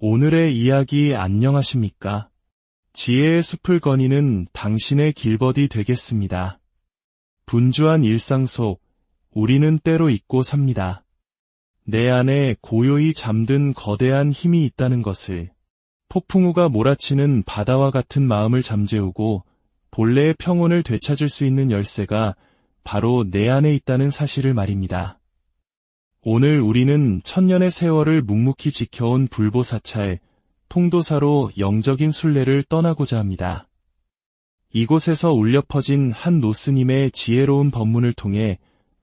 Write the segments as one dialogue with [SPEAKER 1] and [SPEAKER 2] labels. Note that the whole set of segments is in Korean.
[SPEAKER 1] 오늘의 이야기 안녕하십니까? 지혜의 숲을 거니는 당신의 길버디 되겠습니다. 분주한 일상 속 우리는 때로 잊고 삽니다. 내 안에 고요히 잠든 거대한 힘이 있다는 것을, 폭풍우가 몰아치는 바다와 같은 마음을 잠재우고 본래의 평온을 되찾을 수 있는 열쇠가 바로 내 안에 있다는 사실을 말입니다. 오늘 우리는 천년의 세월을 묵묵히 지켜온 불보사찰, 통도사로 영적인 순례를 떠나고자 합니다. 이곳에서 울려 퍼진 한 노스님의 지혜로운 법문을 통해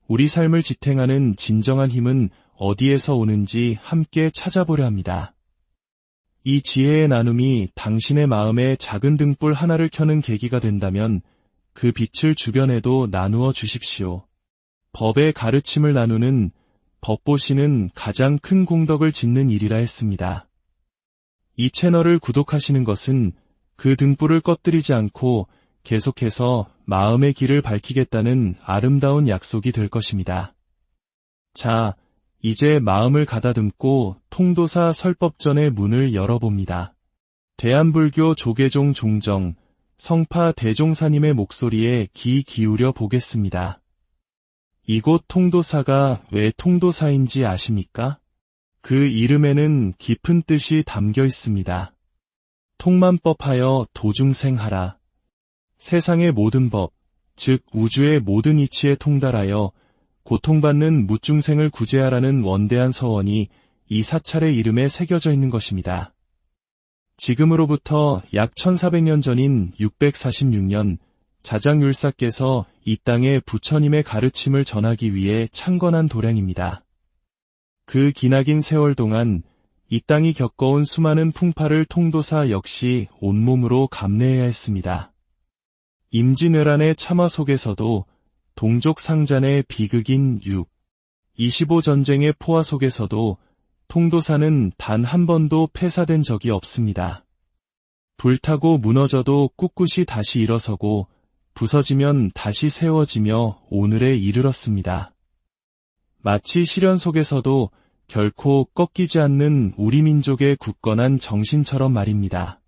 [SPEAKER 1] 우리 삶을 지탱하는 진정한 힘은 어디에서 오는지 함께 찾아보려 합니다. 이 지혜의 나눔이 당신의 마음에 작은 등불 하나를 켜는 계기가 된다면 그 빛을 주변에도 나누어 주십시오. 법의 가르침을 나누는 법보시는 가장 큰 공덕을 짓는 일이라 했습니다. 이 채널을 구독하시는 것은 그 등불을 꺼뜨리지 않고 계속해서 마음의 길을 밝히겠다는 아름다운 약속이 될 것입니다. 자, 이제 마음을 가다듬고 통도사 설법전의 문을 열어봅니다. 대한불교 조계종 종정, 성파 대종사님의 목소리에 귀 기울여 보겠습니다. 이곳 통도사가 왜 통도사인지 아십니까? 그 이름에는 깊은 뜻이 담겨 있습니다. 통만법하여 도중생하라. 세상의 모든 법, 즉 우주의 모든 이치에 통달하여 고통받는 무중생을 구제하라는 원대한 서원이 이 사찰의 이름에 새겨져 있는 것입니다. 지금으로부터 약 1400년 전인 646년 자장율사께서 이 땅에 부처님의 가르침을 전하기 위해 창건한 도량입니다. 그 기나긴 세월 동안 이 땅이 겪어온 수많은 풍파를 통도사 역시 온몸으로 감내해야 했습니다. 임진왜란의 참화 속에서도 동족상잔의 비극인 25전쟁의 포화 속에서도 통도사는 단 한 번도 폐사된 적이 없습니다. 불타고 무너져도 꿋꿋이 다시 일어서고 부서지면 다시 세워지며 오늘에 이르렀습니다. 마치 시련 속에서도 결코 꺾이지 않는 우리 민족의 굳건한 정신처럼 말입니다.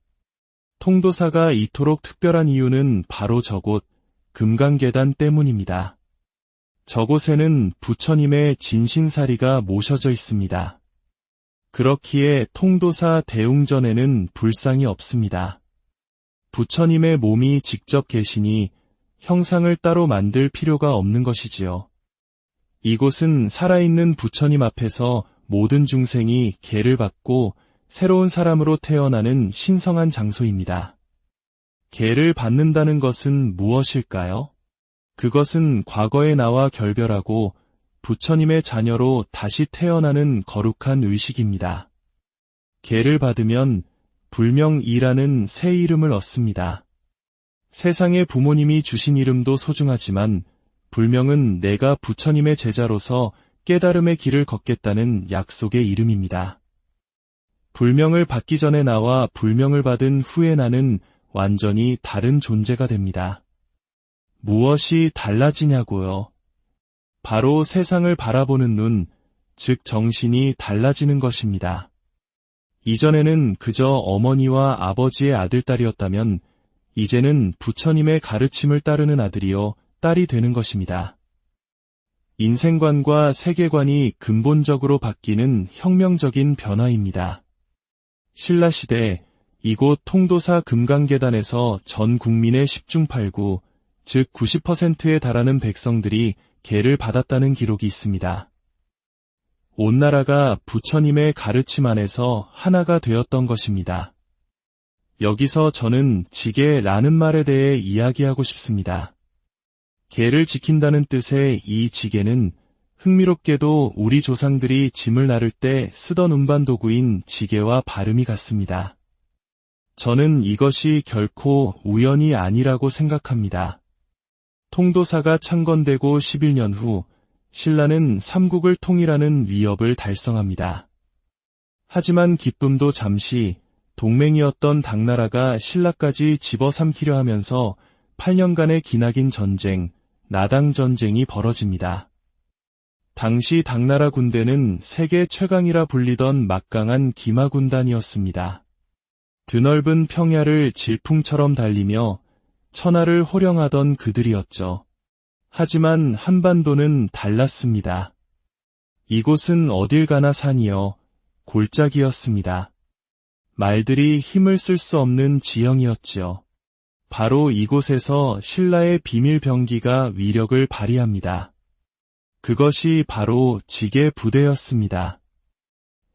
[SPEAKER 1] 통도사가 이토록 특별한 이유는 바로 저곳 금강계단 때문입니다. 저곳에는 부처님의 진신사리가 모셔져 있습니다. 그렇기에 통도사 대웅전에는 불상이 없습니다. 부처님의 몸이 직접 계시니 형상을 따로 만들 필요가 없는 것이지요. 이곳은 살아있는 부처님 앞에서 모든 중생이 계를 받고 새로운 사람으로 태어나는 신성한 장소입니다. 계를 받는다는 것은 무엇일까요? 그것은 과거의 나와 결별하고 부처님의 자녀로 다시 태어나는 거룩한 의식입니다. 계를 받으면 불명이라는 새 이름을 얻습니다. 세상의 부모님이 주신 이름도 소중하지만 불명은 내가 부처님의 제자로서 깨달음의 길을 걷겠다는 약속의 이름입니다. 불명을 받기 전에 나와 불명을 받은 후에 나는 완전히 다른 존재가 됩니다. 무엇이 달라지냐고요? 바로 세상을 바라보는 눈, 즉 정신이 달라지는 것입니다. 이전에는 그저 어머니와 아버지의 아들딸이었다면 이제는 부처님의 가르침을 따르는 아들이요 딸이 되는 것입니다. 인생관과 세계관이 근본적으로 바뀌는 혁명적인 변화입니다. 신라시대 이곳 통도사 금강계단에서 전 국민의 10중 8구, 즉 90%에 달하는 백성들이 계를 받았다는 기록이 있습니다. 온 나라가 부처님의 가르침 안에서 하나가 되었던 것입니다. 여기서 저는 지계라는 말에 대해 이야기하고 싶습니다. 계를 지킨다는 뜻의 이 지계는 흥미롭게도 우리 조상들이 짐을 나를 때 쓰던 운반 도구인 지게와 발음이 같습니다. 저는 이것이 결코 우연이 아니라고 생각합니다. 통도사가 창건되고 11년 후 신라는 삼국을 통일하는 위협을 달성합니다. 하지만 기쁨도 잠시 동맹이었던 당나라가 신라까지 집어삼키려 하면서 8년간의 기나긴 전쟁, 나당 전쟁이 벌어집니다. 당시 당나라 군대는 세계 최강이라 불리던 막강한 기마군단이었습니다. 드넓은 평야를 질풍처럼 달리며 천하를 호령하던 그들이었죠. 하지만 한반도는 달랐습니다. 이곳은 어딜 가나 산이여 골짜기였습니다. 말들이 힘을 쓸 수 없는 지형이었지요. 바로 이곳에서 신라의 비밀 병기가 위력을 발휘합니다. 그것이 바로 지게 부대였습니다.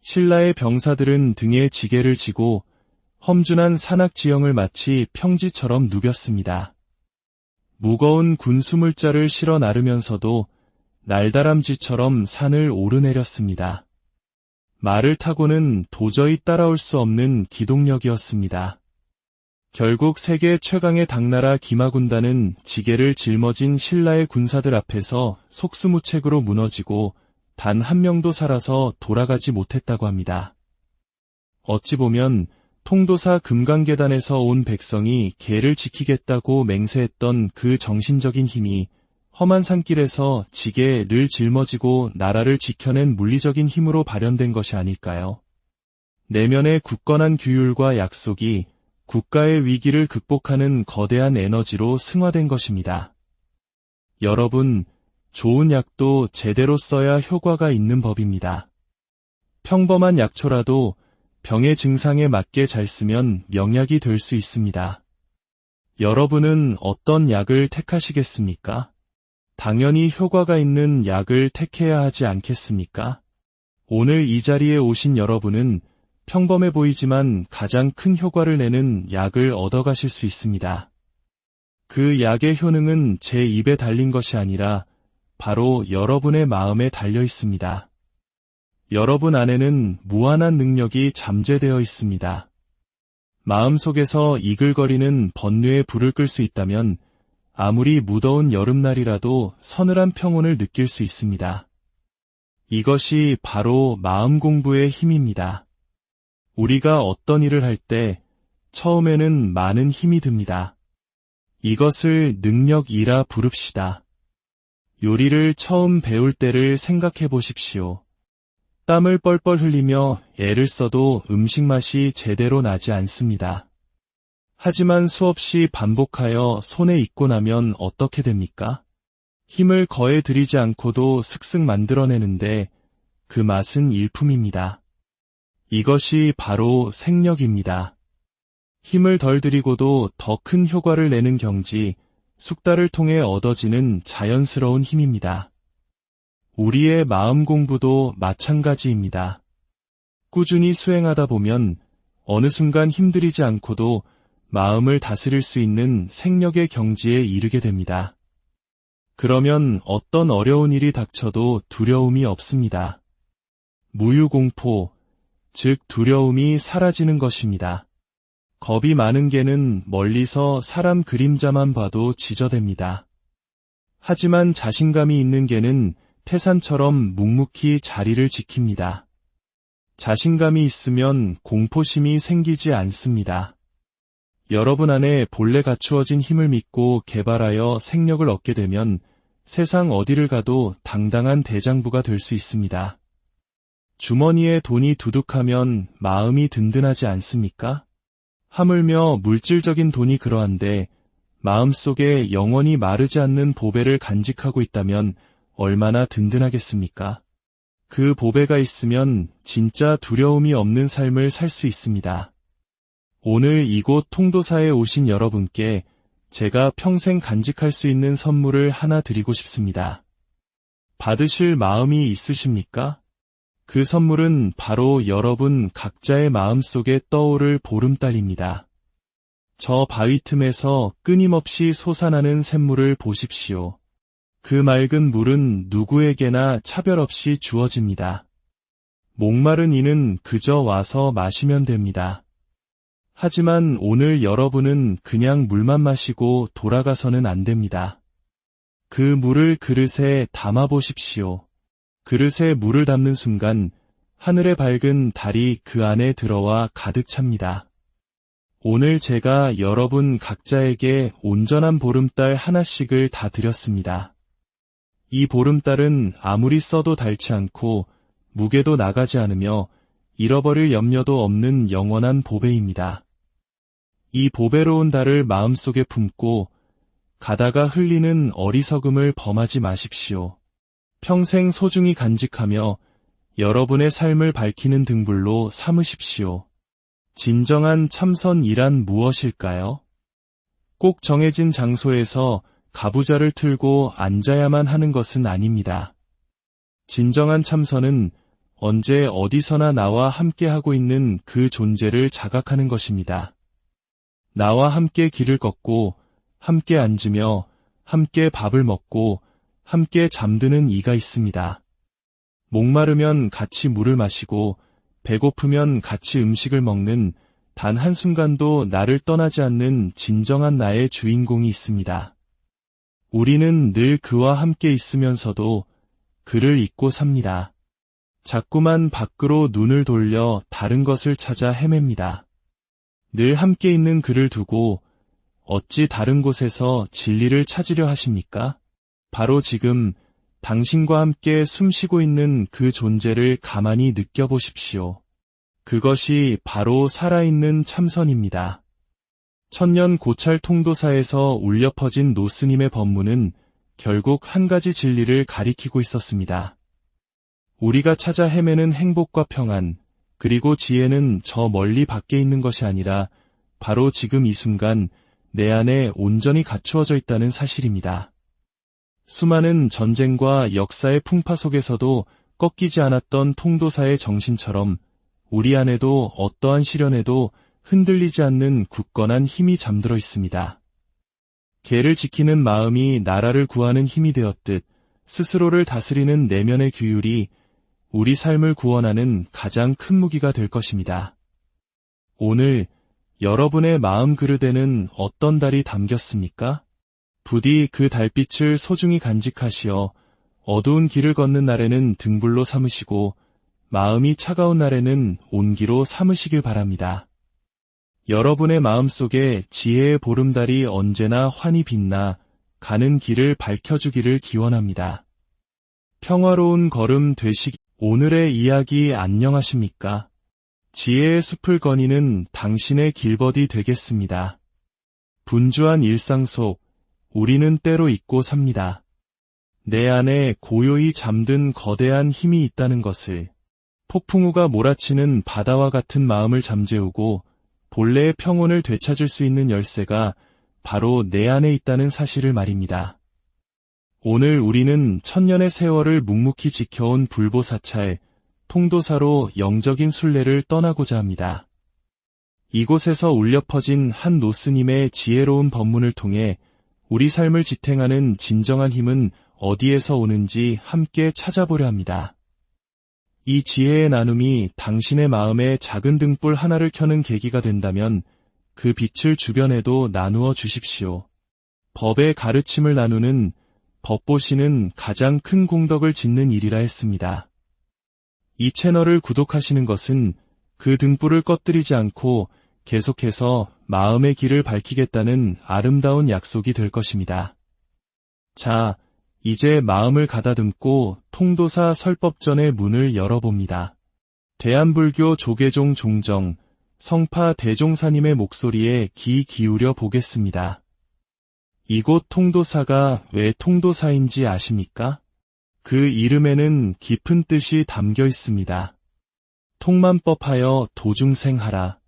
[SPEAKER 1] 신라의 병사들은 등에 지게를 지고 험준한 산악 지형을 마치 평지처럼 누볐습니다. 무거운 군수물자를 실어 나르면서도 날다람쥐처럼 산을 오르내렸습니다. 말을 타고는 도저히 따라올 수 없는 기동력이었습니다. 결국 세계 최강의 당나라 기마군단은 지게를 짊어진 신라의 군사들 앞에서 속수무책으로 무너지고 단 한 명도 살아서 돌아가지 못했다고 합니다. 어찌 보면 통도사 금강계단에서 온 백성이 계를 지키겠다고 맹세했던 그 정신적인 힘이 험한 산길에서 지게를 짊어지고 나라를 지켜낸 물리적인 힘으로 발현된 것이 아닐까요? 내면의 굳건한 규율과 약속이 국가의 위기를 극복하는 거대한 에너지로 승화된 것입니다. 여러분, 좋은 약도 제대로 써야 효과가 있는 법입니다. 평범한 약초라도 병의 증상에 맞게 잘 쓰면 명약이 될 수 있습니다. 여러분은 어떤 약을 택하시겠습니까? 당연히 효과가 있는 약을 택해야 하지 않겠습니까? 오늘 이 자리에 오신 여러분은 평범해 보이지만 가장 큰 효과를 내는 약을 얻어가실 수 있습니다. 그 약의 효능은 제 입에 달린 것이 아니라 바로 여러분의 마음에 달려 있습니다. 여러분 안에는 무한한 능력이 잠재되어 있습니다. 마음속에서 이글거리는 번뇌의 불을 끌 수 있다면 아무리 무더운 여름날이라도 서늘한 평온을 느낄 수 있습니다. 이것이 바로 마음 공부의 힘입니다. 우리가 어떤 일을 할 때 처음에는 많은 힘이 듭니다. 이것을 능력이라 부릅시다. 요리를 처음 배울 때를 생각해 보십시오. 땀을 뻘뻘 흘리며 애를 써도 음식 맛이 제대로 나지 않습니다. 하지만 수없이 반복하여 손에 익고 나면 어떻게 됩니까? 힘을 거에 들이지 않고도 슥슥 만들어내는데 그 맛은 일품입니다. 이것이 바로 생력입니다. 힘을 덜 들이고도 더 큰 효과를 내는 경지, 숙달을 통해 얻어지는 자연스러운 힘입니다. 우리의 마음 공부도 마찬가지입니다. 꾸준히 수행하다 보면 어느 순간 힘들이지 않고도 마음을 다스릴 수 있는 생력의 경지에 이르게 됩니다. 그러면 어떤 어려운 일이 닥쳐도 두려움이 없습니다. 무유공포, 즉 두려움이 사라지는 것입니다. 겁이 많은 개는 멀리서 사람 그림자만 봐도 지저댑니다. 하지만 자신감이 있는 개는 태산처럼 묵묵히 자리를 지킵니다. 자신감이 있으면 공포심이 생기지 않습니다. 여러분 안에 본래 갖추어진 힘을 믿고 개발하여 생력을 얻게 되면 세상 어디를 가도 당당한 대장부가 될 수 있습니다. 주머니에 돈이 두둑하면 마음이 든든하지 않습니까? 하물며 물질적인 돈이 그러한데 마음속에 영원히 마르지 않는 보배를 간직하고 있다면 얼마나 든든하겠습니까? 그 보배가 있으면 진짜 두려움이 없는 삶을 살 수 있습니다. 오늘 이곳 통도사에 오신 여러분께 제가 평생 간직할 수 있는 선물을 하나 드리고 싶습니다. 받으실 마음이 있으십니까? 그 선물은 바로 여러분 각자의 마음속에 떠오를 보름달입니다. 저 바위 틈에서 끊임없이 솟아나는 샘물을 보십시오. 그 맑은 물은 누구에게나 차별 없이 주어집니다. 목마른 이는 그저 와서 마시면 됩니다. 하지만 오늘 여러분은 그냥 물만 마시고 돌아가서는 안 됩니다. 그 물을 그릇에 담아 보십시오. 그릇에 물을 담는 순간 하늘의 밝은 달이 그 안에 들어와 가득 찹니다. 오늘 제가 여러분 각자에게 온전한 보름달 하나씩을 다 드렸습니다. 이 보름달은 아무리 써도 닳지 않고 무게도 나가지 않으며 잃어버릴 염려도 없는 영원한 보배입니다. 이 보배로운 달을 마음속에 품고 가다가 흘리는 어리석음을 범하지 마십시오. 평생 소중히 간직하며 여러분의 삶을 밝히는 등불로 삼으십시오. 진정한 참선이란 무엇일까요? 꼭 정해진 장소에서 가부좌를 틀고 앉아야만 하는 것은 아닙니다. 진정한 참선은 언제 어디서나 나와 함께하고 있는 그 존재를 자각하는 것입니다. 나와 함께 길을 걷고 함께 앉으며 함께 밥을 먹고 함께 잠드는 이가 있습니다. 목마르면 같이 물을 마시고 배고프면 같이 음식을 먹는 단 한순간도 나를 떠나지 않는 진정한 나의 주인공이 있습니다. 우리는 늘 그와 함께 있으면서도 그를 잊고 삽니다. 자꾸만 밖으로 눈을 돌려 다른 것을 찾아 헤맵니다. 늘 함께 있는 그를 두고 어찌 다른 곳에서 진리를 찾으려 하십니까? 바로 지금 당신과 함께 숨쉬고 있는 그 존재를 가만히 느껴보십시오. 그것이 바로 살아있는 참선입니다. 천년 고찰 통도사에서 울려 퍼진 노스님의 법문은 결국 한 가지 진리를 가리키고 있었습니다. 우리가 찾아 헤매는 행복과 평안, 그리고 지혜는 저 멀리 밖에 있는 것이 아니라 바로 지금 이 순간 내 안에 온전히 갖추어져 있다는 사실입니다. 수많은 전쟁과 역사의 풍파 속에서도 꺾이지 않았던 통도사의 정신처럼 우리 안에도 어떠한 시련에도 흔들리지 않는 굳건한 힘이 잠들어 있습니다. 개를 지키는 마음이 나라를 구하는 힘이 되었듯 스스로를 다스리는 내면의 규율이 우리 삶을 구원하는 가장 큰 무기가 될 것입니다. 오늘 여러분의 마음 그릇에는 어떤 달이 담겼습니까? 부디 그 달빛을 소중히 간직하시어 어두운 길을 걷는 날에는 등불로 삼으시고 마음이 차가운 날에는 온기로 삼으시길 바랍니다. 여러분의 마음속에 지혜의 보름달이 언제나 환히 빛나 가는 길을 밝혀주기를 기원합니다. 평화로운 걸음 되시기. 오늘의 이야기 안녕하십니까? 지혜의 숲을 거니는 당신의 길벗이 되겠습니다. 분주한 일상 속 우리는 때로 잊고 삽니다. 내 안에 고요히 잠든 거대한 힘이 있다는 것을, 폭풍우가 몰아치는 바다와 같은 마음을 잠재우고 본래의 평온을 되찾을 수 있는 열쇠가 바로 내 안에 있다는 사실을 말입니다. 오늘 우리는 천년의 세월을 묵묵히 지켜온 불보사찰, 통도사로 영적인 순례를 떠나고자 합니다. 이곳에서 울려 퍼진 한 노스님의 지혜로운 법문을 통해 우리 삶을 지탱하는 진정한 힘은 어디에서 오는지 함께 찾아보려 합니다. 이 지혜의 나눔이 당신의 마음에 작은 등불 하나를 켜는 계기가 된다면 그 빛을 주변에도 나누어 주십시오. 법의 가르침을 나누는 법보시는 가장 큰 공덕을 짓는 일이라 했습니다. 이 채널을 구독하시는 것은 그 등불을 꺼뜨리지 않고 계속해서 마음의 길을 밝히겠다는 아름다운 약속이 될 것입니다. 자, 이제 마음을 가다듬고 통도사 설법전의 문을 열어봅니다. 대한불교 조계종 종정, 성파 대종사님의 목소리에 귀 기울여 보겠습니다. 이곳 통도사가 왜 통도사인지 아십니까? 그 이름에는 깊은 뜻이 담겨 있습니다. 통만법하여 도중생하라.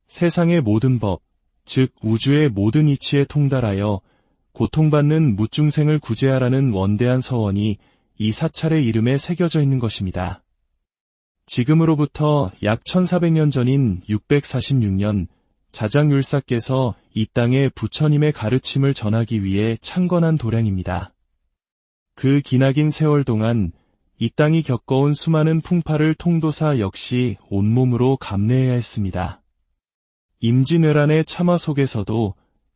[SPEAKER 1] 세상의 모든 법, 즉 우주의 모든 이치에 통달하여 고통받는 무중생을 구제하라는 원대한 서원이 이 사찰의 이름에 새겨져 있는 것입니다. 지금으로부터 약 1400년 전인 646년 자장율사께서 이 땅에 부처님의 가르침을 전하기 위해 창건한 도량입니다. 그 기나긴 세월 동안 이 땅이 겪어온 수많은 풍파를 통도사 역시 온몸으로 감내해야 했습니다. 임진왜란의 참화 속에서도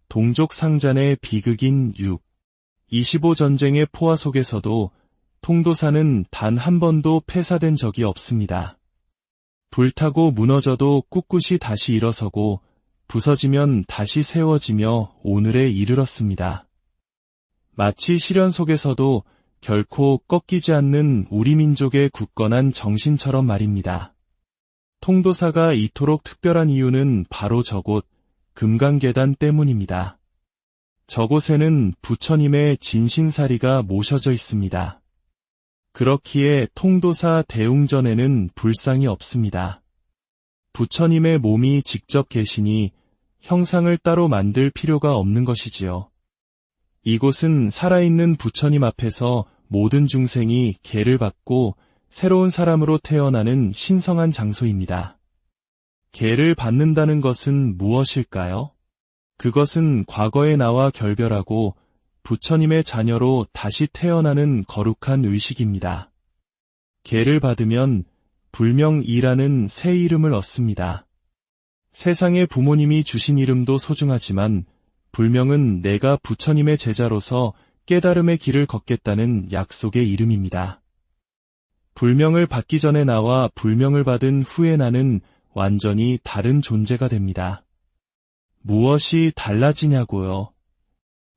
[SPEAKER 1] 동족상잔의 비극인 25전쟁의 포화 속에서도 통도사는 단 한 번도 폐사된 적이 없습니다. 불타고 무너져도 꿋꿋이 다시 일어서고 부서지면 다시 세워지며 오늘에 이르렀습니다. 마치 시련 속에서도 결코 꺾이지 않는 우리 민족의 굳건한 정신처럼 말입니다. 통도사가 이토록 특별한 이유는 바로 저곳 금강계단 때문입니다. 저곳에는 부처님의 진신사리가 모셔져 있습니다. 그렇기에 통도사 대웅전에는 불상이 없습니다. 부처님의 몸이 직접 계시니 형상을 따로 만들 필요가 없는 것이지요. 이곳은 살아있는 부처님 앞에서 모든 중생이 계를 받고 새로운 사람으로 태어나는 신성한 장소입니다. 계를 받는다는 것은 무엇일까요? 그것은 과거의 나와 결별하고 부처님의 자녀로 다시 태어나는 거룩한 의식입니다. 계를 받으면 불명이라는 새 이름을 얻습니다. 세상의 부모님이 주신 이름도 소중하지만 불명은 내가 부처님의 제자로서 깨달음의 길을 걷겠다는 약속의 이름입니다. 불명을 받기 전에 나와 불명을 받은 후에 나는 완전히 다른 존재가 됩니다. 무엇이 달라지냐고요?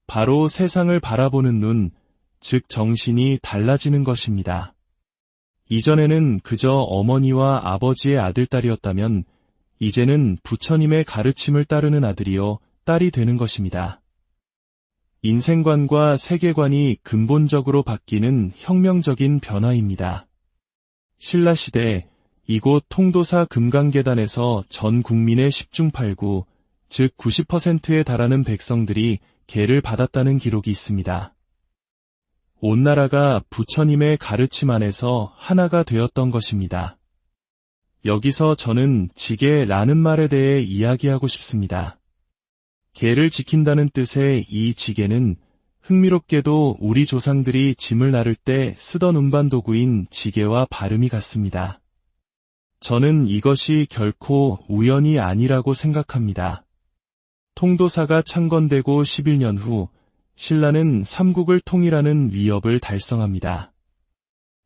[SPEAKER 1] 바로 세상을 바라보는 눈, 즉 정신이 달라지는 것입니다. 이전에는 그저 어머니와 아버지의 아들딸이었다면 이제는 부처님의 가르침을 따르는 아들이요 딸이 되는 것입니다. 인생관과 세계관이 근본적으로 바뀌는 혁명적인 변화입니다. 신라시대 이곳 통도사 금강계단에서 전 국민의 10중 8구, 즉 90%에 달하는 백성들이 계를 받았다는 기록이 있습니다. 온 나라가 부처님의 가르침 안에서 하나가 되었던 것입니다. 여기서 저는 지계라는 말에 대해 이야기하고 싶습니다. 계를 지킨다는 뜻의 이 지계는 흥미롭게도 우리 조상들이 짐을 나를 때 쓰던 운반도구인 지게와 발음이 같습니다. 저는 이것이 결코 우연이 아니라고 생각합니다. 통도사가 창건되고 11년 후 신라는 삼국을 통일하는 위협을 달성합니다.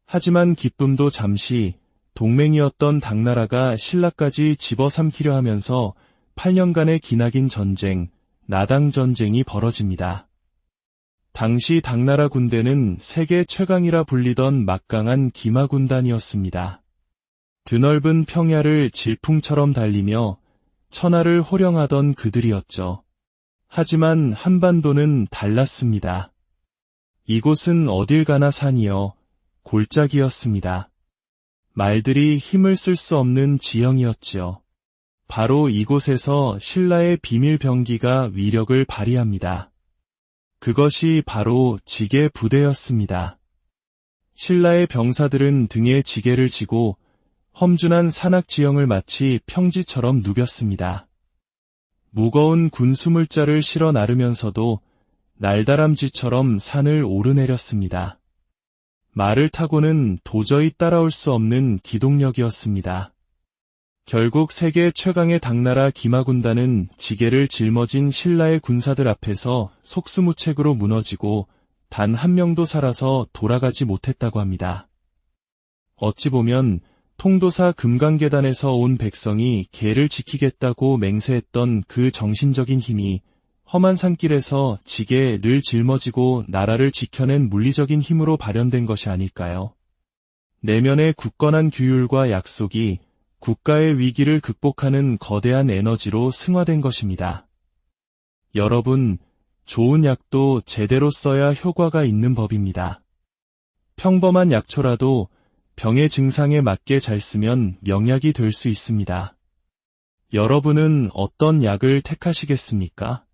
[SPEAKER 1] 하지만 기쁨도 잠시 동맹이었던 당나라가 신라까지 집어삼키려 하면서 8년간의 기나긴 전쟁, 나당전쟁이 벌어집니다. 당시 당나라 군대는 세계 최강이라 불리던 막강한 기마군단이었습니다. 드넓은 평야를 질풍처럼 달리며 천하를 호령하던 그들이었죠. 하지만 한반도는 달랐습니다. 이곳은 어딜 가나 산이여 골짜기였습니다. 말들이 힘을 쓸 수 없는 지형이었지요. 바로 이곳에서 신라의 비밀 병기가 위력을 발휘합니다. 그것이 바로 지게 부대였습니다. 신라의 병사들은 등에 지게를 지고 험준한 산악 지형을 마치 평지처럼 누볐습니다. 무거운 군수물자를 실어 나르면서도 날다람쥐처럼 산을 오르내렸습니다. 말을 타고는 도저히 따라올 수 없는 기동력이었습니다. 결국 세계 최강의 당나라 기마군단은 지게를 짊어진 신라의 군사들 앞에서 속수무책으로 무너지고 단 한 명도 살아서 돌아가지 못했다고 합니다. 어찌 보면 통도사 금강계단에서 온 백성이 계를 지키겠다고 맹세했던 그 정신적인 힘이 험한 산길에서 지게를 짊어지고 나라를 지켜낸 물리적인 힘으로 발현된 것이 아닐까요? 내면의 굳건한 규율과 약속이 국가의 위기를 극복하는 거대한 에너지로 승화된 것입니다. 여러분, 좋은 약도 제대로 써야 효과가 있는 법입니다. 평범한 약초라도 병의 증상에 맞게 잘 쓰면 명약이 될 수 있습니다. 여러분은 어떤 약을 택하시겠습니까?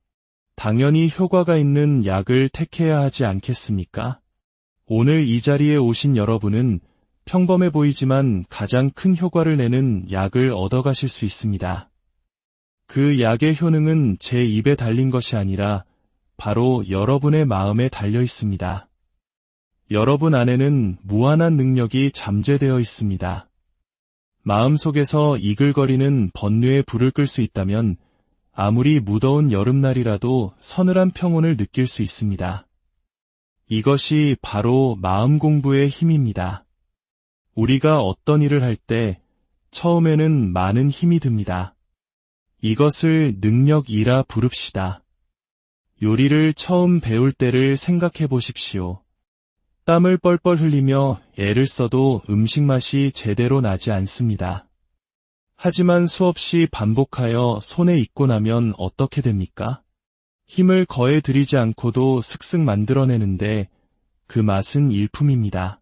[SPEAKER 1] 당연히 효과가 있는 약을 택해야 하지 않겠습니까? 오늘 이 자리에 오신 여러분은 평범해 보이지만 가장 큰 효과를 내는 약을 얻어가실 수 있습니다. 그 약의 효능은 제 입에 달린 것이 아니라 바로 여러분의 마음에 달려 있습니다. 여러분 안에는 무한한 능력이 잠재되어 있습니다. 마음속에서 이글거리는 번뇌의 불을 끌 수 있다면 아무리 무더운 여름날이라도 서늘한 평온을 느낄 수 있습니다. 이것이 바로 마음 공부의 힘입니다. 우리가 어떤 일을 할 때 처음에는 많은 힘이 듭니다. 이것을 능력이라 부릅시다. 요리를 처음 배울 때를 생각해 보십시오. 땀을 뻘뻘 흘리며 애를 써도 음식 맛이 제대로 나지 않습니다. 하지만 수없이 반복하여 손에 익고 나면 어떻게 됩니까? 힘을 거의 들이지 않고도 슥슥 만들어내는데 그 맛은 일품입니다.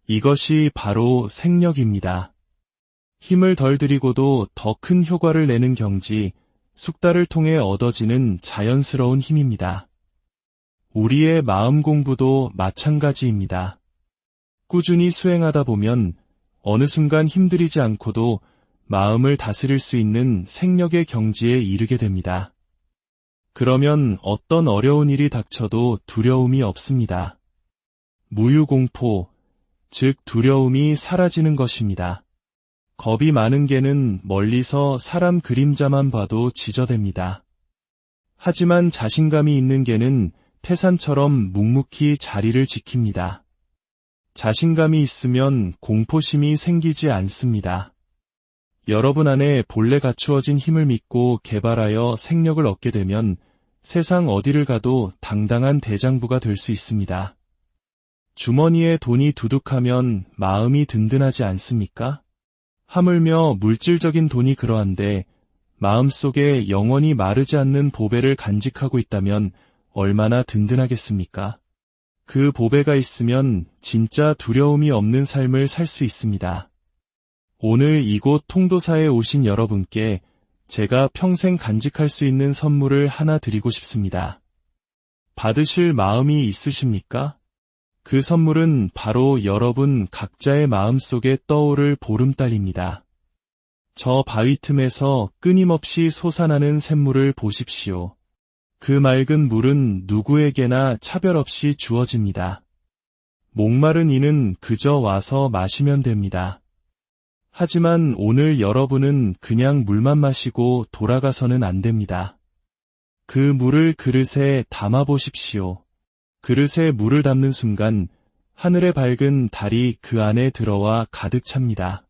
[SPEAKER 1] 이것이 바로 생력입니다. 힘을 덜 들이고도 더 큰 효과를 내는 경지, 숙달을 통해 얻어지는 자연스러운 힘입니다. 우리의 마음 공부도 마찬가지입니다. 꾸준히 수행하다 보면 어느 순간 힘들이지 않고도 마음을 다스릴 수 있는 생력의 경지에 이르게 됩니다. 그러면 어떤 어려운 일이 닥쳐도 두려움이 없습니다. 무유공포, 즉 두려움이 사라지는 것입니다. 겁이 많은 개는 멀리서 사람 그림자만 봐도 지저댑니다. 하지만 자신감이 있는 개는 태산처럼 묵묵히 자리를 지킵니다. 자신감이 있으면 공포심이 생기지 않습니다. 여러분 안에 본래 갖추어진 힘을 믿고 개발하여 생력을 얻게 되면 세상 어디를 가도 당당한 대장부가 될 수 있습니다. 주머니에 돈이 두둑하면 마음이 든든하지 않습니까? 하물며 물질적인 돈이 그러한데 마음속에 영원히 마르지 않는 보배를 간직하고 있다면 얼마나 든든하겠습니까? 그 보배가 있으면 진짜 두려움이 없는 삶을 살 수 있습니다. 오늘 이곳 통도사에 오신 여러분께 제가 평생 간직할 수 있는 선물을 하나 드리고 싶습니다. 받으실 마음이 있으십니까? 그 선물은 바로 여러분 각자의 마음속에 떠오를 보름달입니다. 저 바위 틈에서 끊임없이 솟아나는 샘물을 보십시오. 그 맑은 물은 누구에게나 차별 없이 주어집니다. 목마른 이는 그저 와서 마시면 됩니다. 하지만 오늘 여러분은 그냥 물만 마시고 돌아가서는 안 됩니다. 그 물을 그릇에 담아 보십시오. 그릇에 물을 담는 순간 하늘의 밝은 달이 그 안에 들어와 가득 찹니다.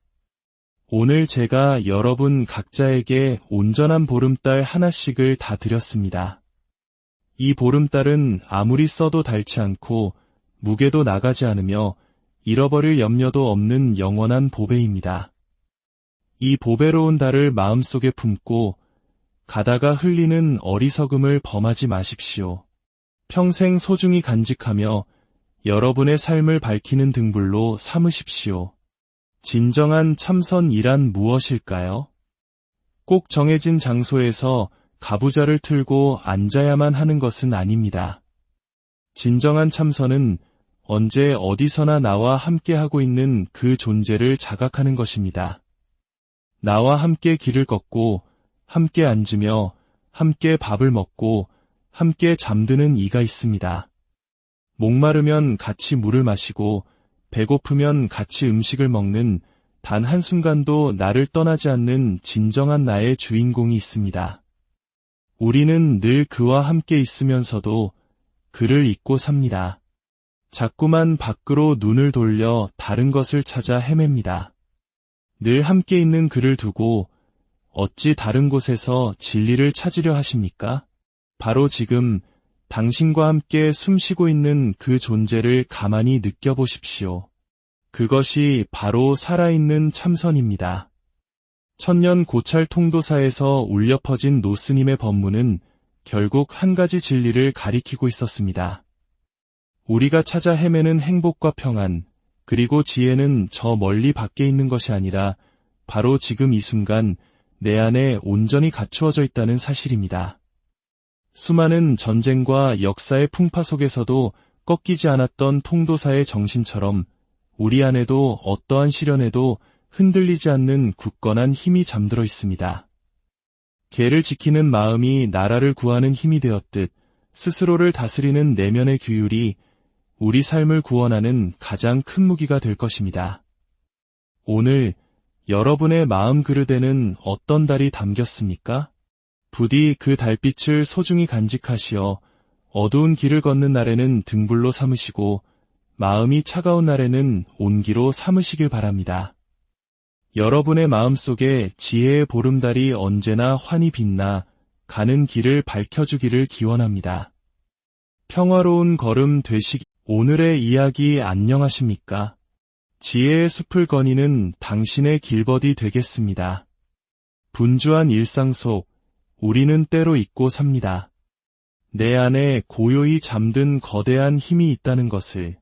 [SPEAKER 1] 오늘 제가 여러분 각자에게 온전한 보름달 하나씩을 다 드렸습니다. 이 보름달은 아무리 써도 닳지 않고 무게도 나가지 않으며 잃어버릴 염려도 없는 영원한 보배입니다. 이 보배로운 달을 마음속에 품고 가다가 흘리는 어리석음을 범하지 마십시오. 평생 소중히 간직하며 여러분의 삶을 밝히는 등불로 삼으십시오. 진정한 참선이란 무엇일까요? 꼭 정해진 장소에서 가부좌를 틀고 앉아야만 하는 것은 아닙니다. 진정한 참선은 언제 어디서나 나와 함께하고 있는 그 존재를 자각하는 것입니다. 나와 함께 길을 걷고 함께 앉으며 함께 밥을 먹고 함께 잠드는 이가 있습니다. 목마르면 같이 물을 마시고 배고프면 같이 음식을 먹는 단 한순간도 나를 떠나지 않는 진정한 나의 주인공이 있습니다. 우리는 늘 그와 함께 있으면서도 그를 잊고 삽니다. 자꾸만 밖으로 눈을 돌려 다른 것을 찾아 헤맵니다. 늘 함께 있는 그를 두고 어찌 다른 곳에서 진리를 찾으려 하십니까? 바로 지금 당신과 함께 숨쉬고 있는 그 존재를 가만히 느껴보십시오. 그것이 바로 살아있는 참선입니다. 천년 고찰 통도사에서 울려 퍼진 노스님의 법문은 결국 한 가지 진리를 가리키고 있었습니다. 우리가 찾아 헤매는 행복과 평안, 그리고 지혜는 저 멀리 밖에 있는 것이 아니라 바로 지금 이 순간 내 안에 온전히 갖추어져 있다는 사실입니다. 수많은 전쟁과 역사의 풍파 속에서도 꺾이지 않았던 통도사의 정신처럼 우리 안에도 어떠한 시련에도 흔들리지 않는 굳건한 힘이 잠들어 있습니다. 개를 지키는 마음이 나라를 구하는 힘이 되었듯 스스로를 다스리는 내면의 규율이 우리 삶을 구원하는 가장 큰 무기가 될 것입니다. 오늘 여러분의 마음 그릇에는 어떤 달이 담겼습니까? 부디 그 달빛을 소중히 간직하시어 어두운 길을 걷는 날에는 등불로 삼으시고 마음이 차가운 날에는 온기로 삼으시길 바랍니다. 여러분의 마음속에 지혜의 보름달이 언제나 환히 빛나 가는 길을 밝혀주기를 기원합니다. 평화로운 걸음 되시기 오늘의 이야기 안녕하십니까? 지혜의 숲을 거니는 당신의 길벗이 되겠습니다. 분주한 일상 속 우리는 때로 잊고 삽니다. 내 안에 고요히 잠든 거대한 힘이 있다는 것을,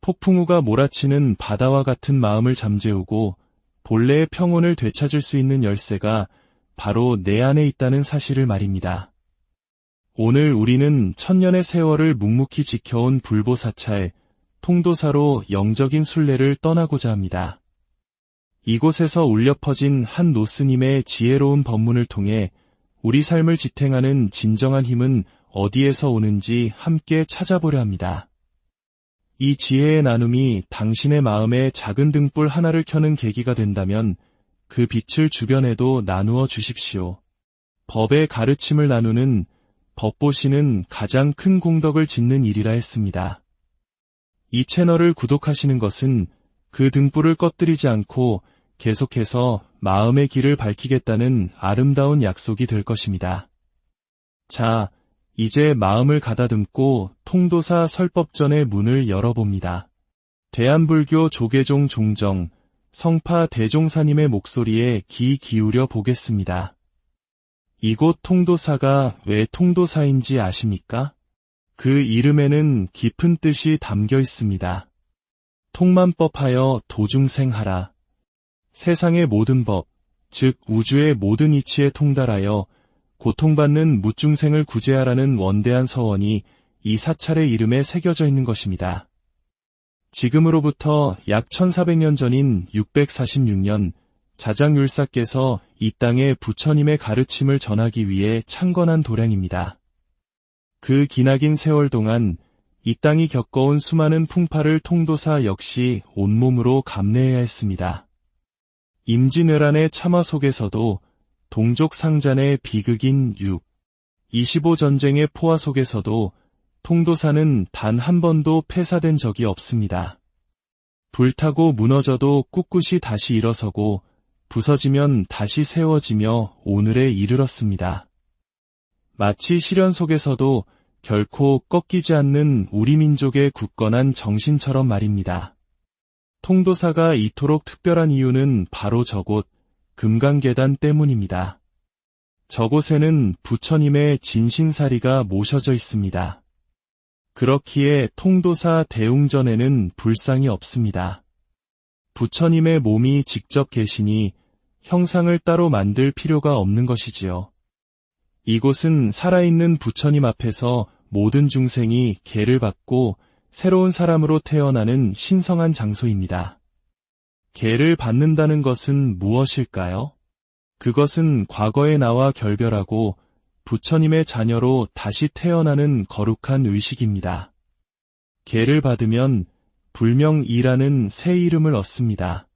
[SPEAKER 1] 폭풍우가 몰아치는 바다와 같은 마음을 잠재우고 본래의 평온을 되찾을 수 있는 열쇠가 바로 내 안에 있다는 사실을 말입니다. 오늘 우리는 천년의 세월을 묵묵히 지켜온 불보사찰, 통도사로 영적인 순례를 떠나고자 합니다. 이곳에서 울려 퍼진 한 노스님의 지혜로운 법문을 통해 우리 삶을 지탱하는 진정한 힘은 어디에서 오는지 함께 찾아보려 합니다. 이 지혜의 나눔이 당신의 마음에 작은 등불 하나를 켜는 계기가 된다면 그 빛을 주변에도 나누어 주십시오. 법의 가르침을 나누는 법보시는 가장 큰 공덕을 짓는 일이라 했습니다. 이 채널을 구독하시는 것은 그 등불을 꺼뜨리지 않고 계속해서 마음의 길을 밝히겠다는 아름다운 약속이 될 것입니다. 자, 이제 마음을 가다듬고 통도사 설법전의 문을 열어봅니다. 대한불교 조계종 종정, 성파 대종사님의 목소리에 귀 기울여 보겠습니다. 이곳 통도사가 왜 통도사인지 아십니까? 그 이름에는 깊은 뜻이 담겨 있습니다. 통만법하여 도중생하라. 세상의 모든 법, 즉 우주의 모든 이치에 통달하여 고통받는 무중생을 구제하라는 원대한 서원이 이 사찰의 이름에 새겨져 있는 것입니다. 지금으로부터 약 1400년 전인 646년 자장율사께서 이 땅에 부처님의 가르침을 전하기 위해 창건한 도량입니다. 그 기나긴 세월 동안 이 땅이 겪어온 수많은 풍파를 통도사 역시 온몸으로 감내해야 했습니다. 임진왜란의 참화 속에서도 동족상잔의 비극인 25전쟁의 포화 속에서도 통도사는 단 한 번도 폐사된 적이 없습니다. 불타고 무너져도 꿋꿋이 다시 일어서고 부서지면 다시 세워지며 오늘에 이르렀습니다. 마치 시련 속에서도 결코 꺾이지 않는 우리 민족의 굳건한 정신처럼 말입니다. 통도사가 이토록 특별한 이유는 바로 저곳 금강계단 때문입니다. 저곳에는 부처님의 진신사리가 모셔져 있습니다. 그렇기에 통도사 대웅전에는 불상이 없습니다. 부처님의 몸이 직접 계시니 형상을 따로 만들 필요가 없는 것이지요. 이곳은 살아있는 부처님 앞에서 모든 중생이 계를 받고 새로운 사람으로 태어나는 신성한 장소입니다. 계를 받는다는 것은 무엇일까요? 그것은 과거의 나와 결별하고 부처님의 자녀로 다시 태어나는 거룩한 의식입니다. 계를 받으면 불명이라는 새 이름을 얻습니다.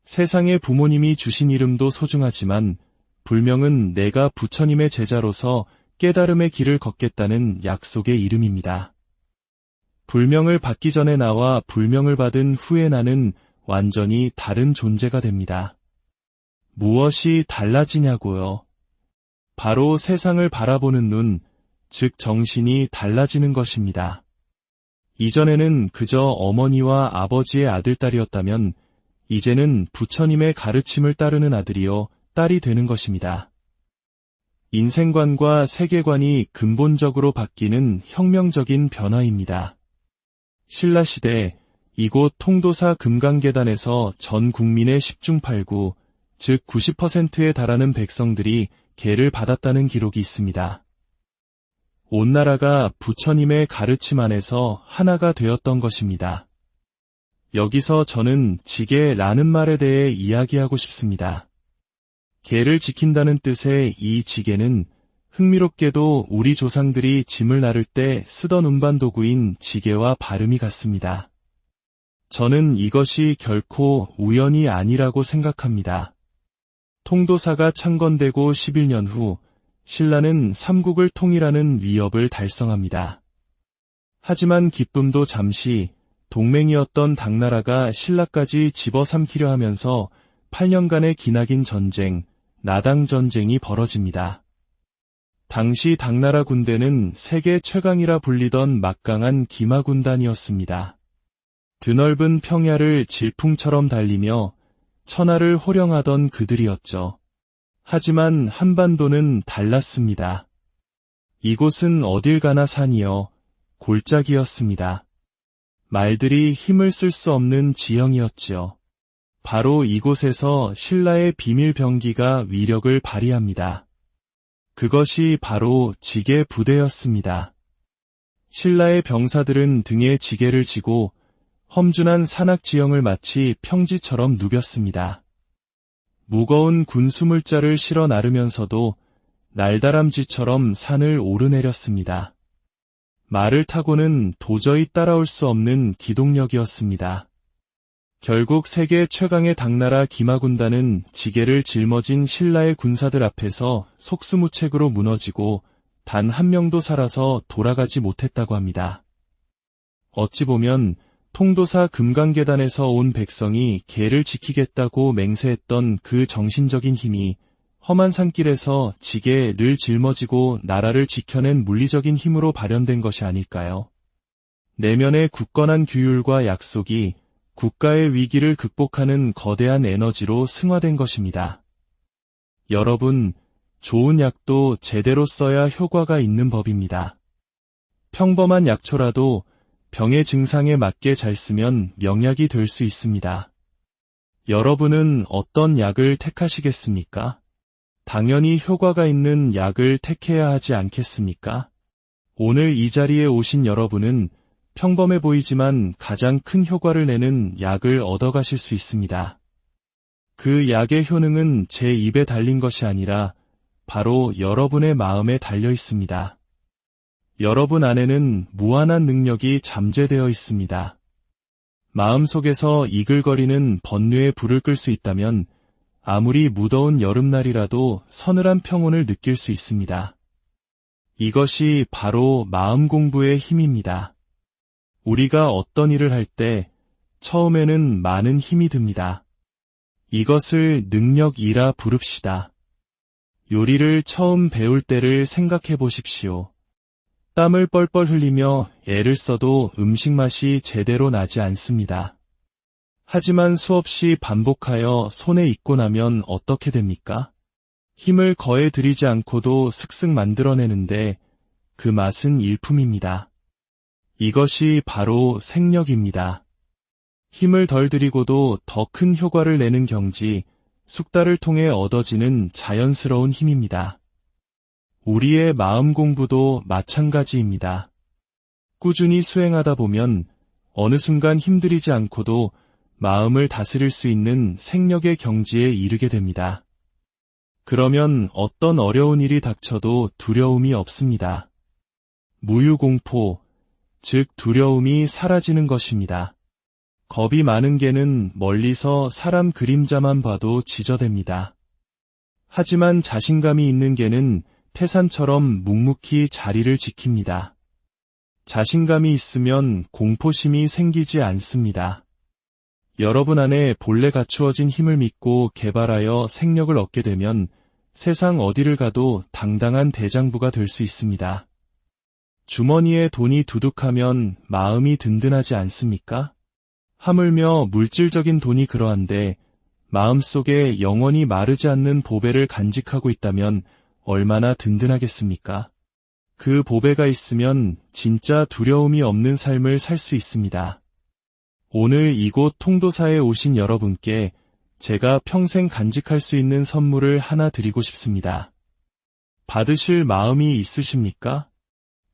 [SPEAKER 1] 세상의 부모님이 주신 이름도 소중하지만 불명은 내가 부처님의 제자로서 깨달음의 길을 걷겠다는 약속의 이름입니다. 불명을 받기 전에 나와 불명을 받은 후에 나는 완전히 다른 존재가 됩니다. 무엇이 달라지냐고요? 바로 세상을 바라보는 눈, 즉 정신이 달라지는 것입니다. 이전에는 그저 어머니와 아버지의 아들딸이었다면 이제는 부처님의 가르침을 따르는 아들이요 딸이 되는 것입니다. 인생관과 세계관이 근본적으로 바뀌는 혁명적인 변화입니다. 신라시대 이곳 통도사 금강계단에서 전 국민의 10중 8구, 즉 90%에 달하는 백성들이 계를 받았다는 기록이 있습니다. 온 나라가 부처님의 가르침 안에서 하나가 되었던 것입니다. 여기서 저는 지계라는 말에 대해 이야기하고 싶습니다. 계를 지킨다는 뜻의 이 지계는 흥미롭게도 우리 조상들이 짐을 나를 때 쓰던 운반 도구인 지게와 발음이 같습니다. 저는 이것이 결코 우연이 아니라고 생각합니다. 통도사가 창건되고 11년 후 신라는 삼국을 통일하는 위협을 달성합니다. 하지만 기쁨도 잠시 동맹이었던 당나라가 신라까지 집어삼키려 하면서 8년간의 기나긴 전쟁, 나당전쟁이 벌어집니다. 당시 당나라 군대는 세계 최강이라 불리던 막강한 기마군단이었습니다. 드넓은 평야를 질풍처럼 달리며 천하를 호령하던 그들이었죠. 하지만 한반도는 달랐습니다. 이곳은 어딜 가나 산이여 골짜기였습니다. 말들이 힘을 쓸 수 없는 지형이었지요. 바로 이곳에서 신라의 비밀 병기가 위력을 발휘합니다. 그것이 바로 지게 부대였습니다. 신라의 병사들은 등에 지게를 지고 험준한 산악 지형을 마치 평지처럼 누볐습니다. 무거운 군수물자를 실어 나르면서도 날다람쥐처럼 산을 오르내렸습니다. 말을 타고는 도저히 따라올 수 없는 기동력이었습니다. 결국 세계 최강의 당나라 기마군단은 지게를 짊어진 신라의 군사들 앞에서 속수무책으로 무너지고 단 한 명도 살아서 돌아가지 못했다고 합니다. 어찌 보면 통도사 금강계단에서 온 백성이 계를 지키겠다고 맹세했던 그 정신적인 힘이 험한 산길에서 지게를 짊어지고 나라를 지켜낸 물리적인 힘으로 발현된 것이 아닐까요? 내면의 굳건한 규율과 약속이 국가의 위기를 극복하는 거대한 에너지로 승화된 것입니다. 여러분, 좋은 약도 제대로 써야 효과가 있는 법입니다. 평범한 약초라도 병의 증상에 맞게 잘 쓰면 명약이 될 수 있습니다. 여러분은 어떤 약을 택하시겠습니까? 당연히 효과가 있는 약을 택해야 하지 않겠습니까? 오늘 이 자리에 오신 여러분은 평범해 보이지만 가장 큰 효과를 내는 약을 얻어가실 수 있습니다. 그 약의 효능은 제 입에 달린 것이 아니라 바로 여러분의 마음에 달려 있습니다. 여러분 안에는 무한한 능력이 잠재되어 있습니다. 마음속에서 이글거리는 번뇌의 불을 끌 수 있다면 아무리 무더운 여름날이라도 서늘한 평온을 느낄 수 있습니다. 이것이 바로 마음 공부의 힘입니다. 우리가 어떤 일을 할 때 처음에는 많은 힘이 듭니다. 이것을 능력이라 부릅시다. 요리를 처음 배울 때를 생각해 보십시오. 땀을 뻘뻘 흘리며 애를 써도 음식 맛이 제대로 나지 않습니다. 하지만 수없이 반복하여 손에 익고 나면 어떻게 됩니까? 힘을 거에 들이지 않고도 슥슥 만들어내는데 그 맛은 일품입니다. 이것이 바로 생력입니다. 힘을 덜 들이고도 더 큰 효과를 내는 경지, 숙달을 통해 얻어지는 자연스러운 힘입니다. 우리의 마음 공부도 마찬가지입니다. 꾸준히 수행하다 보면 어느 순간 힘들이지 않고도 마음을 다스릴 수 있는 생력의 경지에 이르게 됩니다. 그러면 어떤 어려운 일이 닥쳐도 두려움이 없습니다. 무유공포, 즉 두려움이 사라지는 것입니다. 겁이 많은 개는 멀리서 사람 그림자만 봐도 지저댑니다. 하지만 자신감이 있는 개는 태산처럼 묵묵히 자리를 지킵니다. 자신감이 있으면 공포심이 생기지 않습니다. 여러분 안에 본래 갖추어진 힘을 믿고 개발하여 생력을 얻게 되면 세상 어디를 가도 당당한 대장부가 될 수 있습니다. 주머니에 돈이 두둑하면 마음이 든든하지 않습니까? 하물며 물질적인 돈이 그러한데 마음속에 영원히 마르지 않는 보배를 간직하고 있다면 얼마나 든든하겠습니까? 그 보배가 있으면 진짜 두려움이 없는 삶을 살 수 있습니다. 오늘 이곳 통도사에 오신 여러분께 제가 평생 간직할 수 있는 선물을 하나 드리고 싶습니다. 받으실 마음이 있으십니까?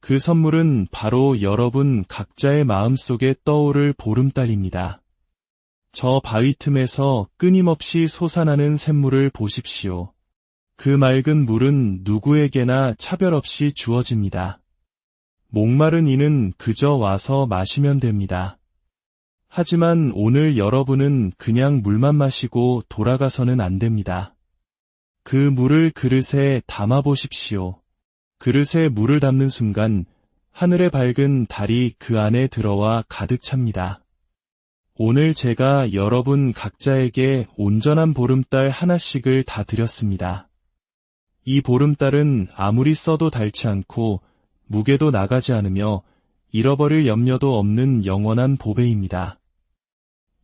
[SPEAKER 1] 그 선물은 바로 여러분 각자의 마음속에 떠오를 보름달입니다. 저 바위 틈에서 끊임없이 솟아나는 샘물을 보십시오. 그 맑은 물은 누구에게나 차별 없이 주어집니다. 목마른 이는 그저 와서 마시면 됩니다. 하지만 오늘 여러분은 그냥 물만 마시고 돌아가서는 안 됩니다. 그 물을 그릇에 담아 보십시오. 그릇에 물을 담는 순간 하늘의 밝은 달이 그 안에 들어와 가득 찹니다. 오늘 제가 여러분 각자에게 온전한 보름달 하나씩을 다 드렸습니다. 이 보름달은 아무리 써도 닳지 않고 무게도 나가지 않으며 잃어버릴 염려도 없는 영원한 보배입니다.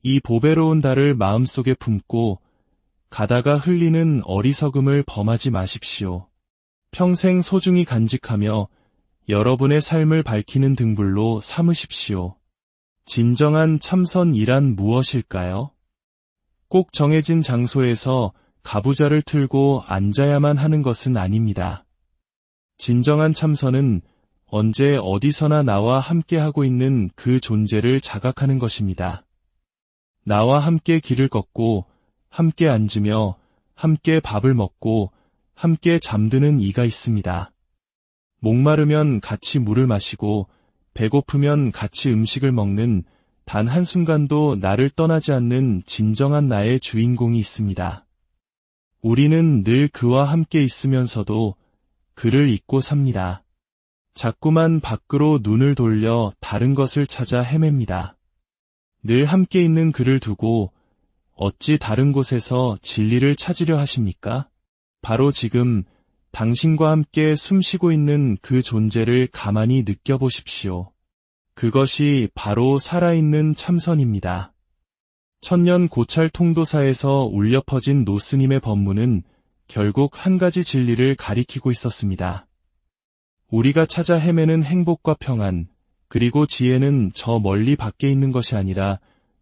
[SPEAKER 1] 이 보배로운 달을 마음속에 품고 가다가 흘리는 어리석음을 범하지 마십시오. 평생 소중히 간직하며 여러분의 삶을 밝히는 등불로 삼으십시오. 진정한 참선이란 무엇일까요? 꼭 정해진 장소에서 가부좌를 틀고 앉아야만 하는 것은 아닙니다. 진정한 참선은 언제 어디서나 나와 함께하고 있는 그 존재를 자각하는 것입니다. 나와 함께 길을 걷고 함께 앉으며 함께 밥을 먹고 함께 잠드는 이가 있습니다. 목마르면 같이 물을 마시고 배고프면 같이 음식을 먹는 단 한순간도 나를 떠나지 않는 진정한 나의 주인공이 있습니다. 우리는 늘 그와 함께 있으면서도 그를 잊고 삽니다. 자꾸만 밖으로 눈을 돌려 다른 것을 찾아 헤맵니다. 늘 함께 있는 그를 두고 어찌 다른 곳에서 진리를 찾으려 하십니까? 바로 지금 당신과 함께 숨쉬고 있는 그 존재를 가만히 느껴보십시오. 그것이 바로 살아있는 참선입니다. 천년 고찰 통도사에서 울려 퍼진 노스님의 법문은 결국 한 가지 진리를 가리키고 있었습니다. 우리가 찾아 헤매는 행복과 평안, 그리고 지혜는 저 멀리 밖에 있는 것이 아니라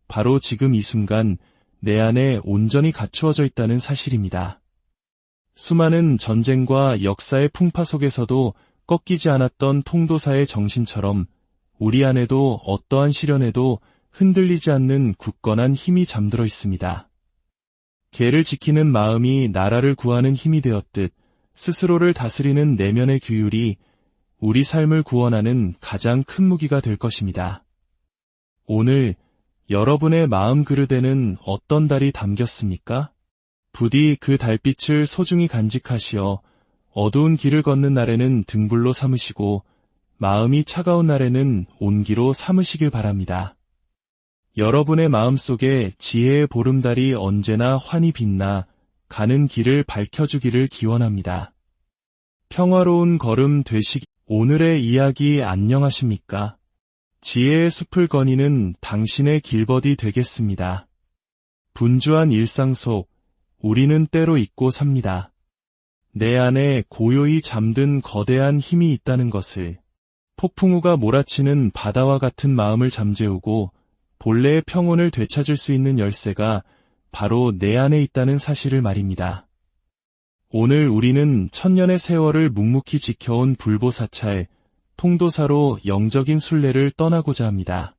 [SPEAKER 1] 바로 지금 이 순간 내 안에 온전히 갖추어져 있다는 사실입니다. 수많은 전쟁과 역사의 풍파 속에서도 꺾이지 않았던 통도사의 정신처럼 우리 안에도 어떠한 시련에도 흔들리지 않는 굳건한 힘이 잠들어 있습니다. 개를 지키는 마음이 나라를 구하는 힘이 되었듯 스스로를 다스리는 내면의 규율이 우리 삶을 구원하는 가장 큰 무기가 될 것입니다. 오늘 여러분의 마음 그릇에는 어떤 달이 담겼습니까? 부디 그 달빛을 소중히 간직하시어 어두운 길을 걷는 날에는 등불로 삼으시고 마음이 차가운 날에는 온기로 삼으시길 바랍니다. 여러분의 마음속에 지혜의 보름달이 언제나 환히 빛나 가는 길을 밝혀주기를 기원합니다. 평화로운 걸음 되시기. 오늘의 이야기 안녕하십니까? 지혜의 숲을 거니는 당신의 길벗이 되겠습니다. 분주한 일상 속 우리는 때로 잊고 삽니다. 내 안에 고요히 잠든 거대한 힘이 있다는 것을, 폭풍우가 몰아치는 바다와 같은 마음을 잠재우고 본래의 평온을 되찾을 수 있는 열쇠가 바로 내 안에 있다는 사실을 말입니다. 오늘 우리는 천년의 세월을 묵묵히 지켜온 불보사찰, 통도사로 영적인 순례를 떠나고자 합니다.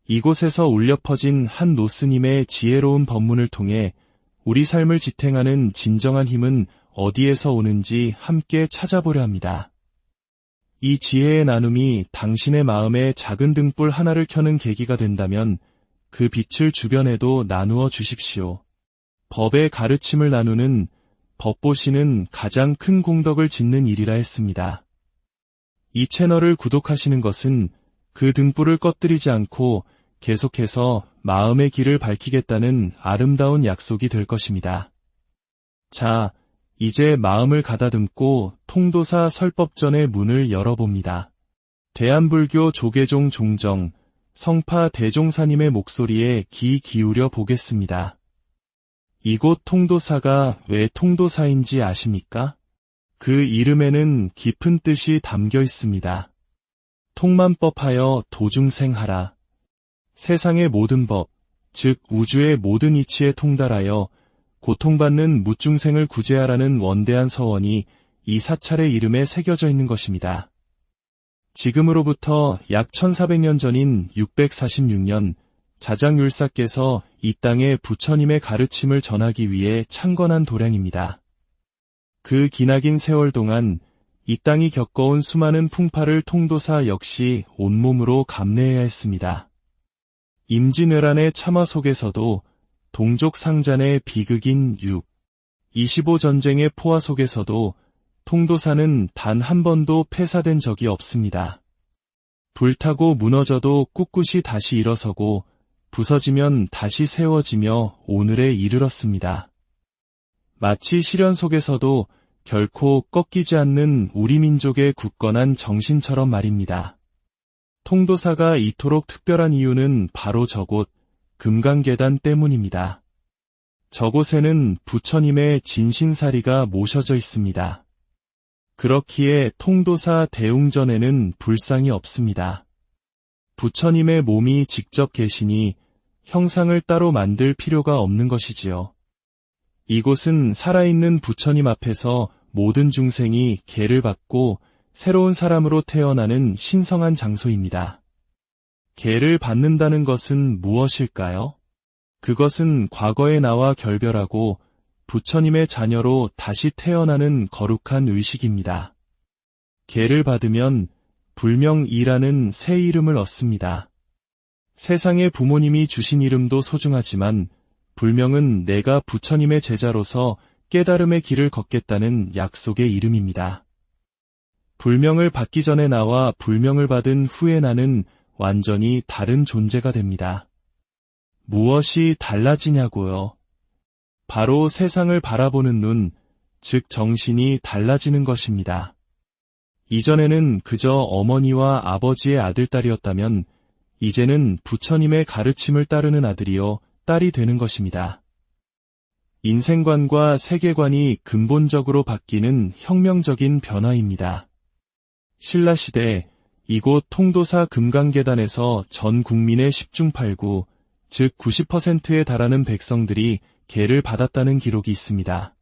[SPEAKER 1] 이곳에서 울려 퍼진 한 노스님의 지혜로운 법문을 통해 우리 삶을 지탱하는 진정한 힘은 어디에서 오는지 함께 찾아보려 합니다. 이 지혜의 나눔이 당신의 마음에 작은 등불 하나를 켜는 계기가 된다면 그 빛을 주변에도 나누어 주십시오. 법의 가르침을 나누는 법보시는 가장 큰 공덕을 짓는 일이라 했습니다. 이 채널을 구독하시는 것은 그 등불을 꺼뜨리지 않고 계속해서 마음의 길을 밝히겠다는 아름다운 약속이 될 것입니다. 자, 이제 마음을 가다듬고 통도사 설법전의 문을 열어봅니다. 대한불교 조계종 종정, 성파 대종사님의 목소리에 귀 기울여 보겠습니다. 이곳 통도사가 왜 통도사인지 아십니까? 그 이름에는 깊은 뜻이 담겨 있습니다. 통만법하여 도중생하라. 세상의 모든 법, 즉 우주의 모든 이치에 통달하여 고통받는 무중생을 구제하라는 원대한 서원이 이 사찰의 이름에 새겨져 있는 것입니다. 지금으로부터 약 1400년 전인 646년 자장율사께서 이 땅에 부처님의 가르침을 전하기 위해 창건한 도량입니다. 그 기나긴 세월 동안 이 땅이 겪어온 수많은 풍파를 통도사 역시 온몸으로 감내해야 했습니다. 임진왜란의 참화 속에서도 동족상잔의 비극인 25전쟁의 포화 속에서도 통도사는 단 한 번도 폐사된 적이 없습니다. 불타고 무너져도 꿋꿋이 다시 일어서고 부서지면 다시 세워지며 오늘에 이르렀습니다. 마치 시련 속에서도 결코 꺾이지 않는 우리 민족의 굳건한 정신처럼 말입니다. 통도사가 이토록 특별한 이유는 바로 저곳 금강계단 때문입니다. 저곳에는 부처님의 진신사리가 모셔져 있습니다. 그렇기에 통도사 대웅전에는 불상이 없습니다. 부처님의 몸이 직접 계시니 형상을 따로 만들 필요가 없는 것이지요. 이곳은 살아있는 부처님 앞에서 모든 중생이 계를 받고 새로운 사람으로 태어나는 신성한 장소입니다. 계를 받는다는 것은 무엇일까요? 그것은 과거의 나와 결별하고 부처님의 자녀로 다시 태어나는 거룩한 의식입니다. 계를 받으면 불명이라는 새 이름을 얻습니다. 세상의 부모님이 주신 이름도 소중하지만 불명은 내가 부처님의 제자로서 깨달음의 길을 걷겠다는 약속의 이름입니다. 불명을 받기 전에 나와 불명을 받은 후에 나는 완전히 다른 존재가 됩니다. 무엇이 달라지냐고요? 바로 세상을 바라보는 눈, 즉 정신이 달라지는 것입니다. 이전에는 그저 어머니와 아버지의 아들딸이었다면 이제는 부처님의 가르침을 따르는 아들이요 딸이 되는 것입니다. 인생관과 세계관이 근본적으로 바뀌는 혁명적인 변화입니다. 신라시대 이곳 통도사 금강계단에서 전 국민의 10중 8구, 즉 90%에 달하는 백성들이 계를 받았다는 기록이 있습니다.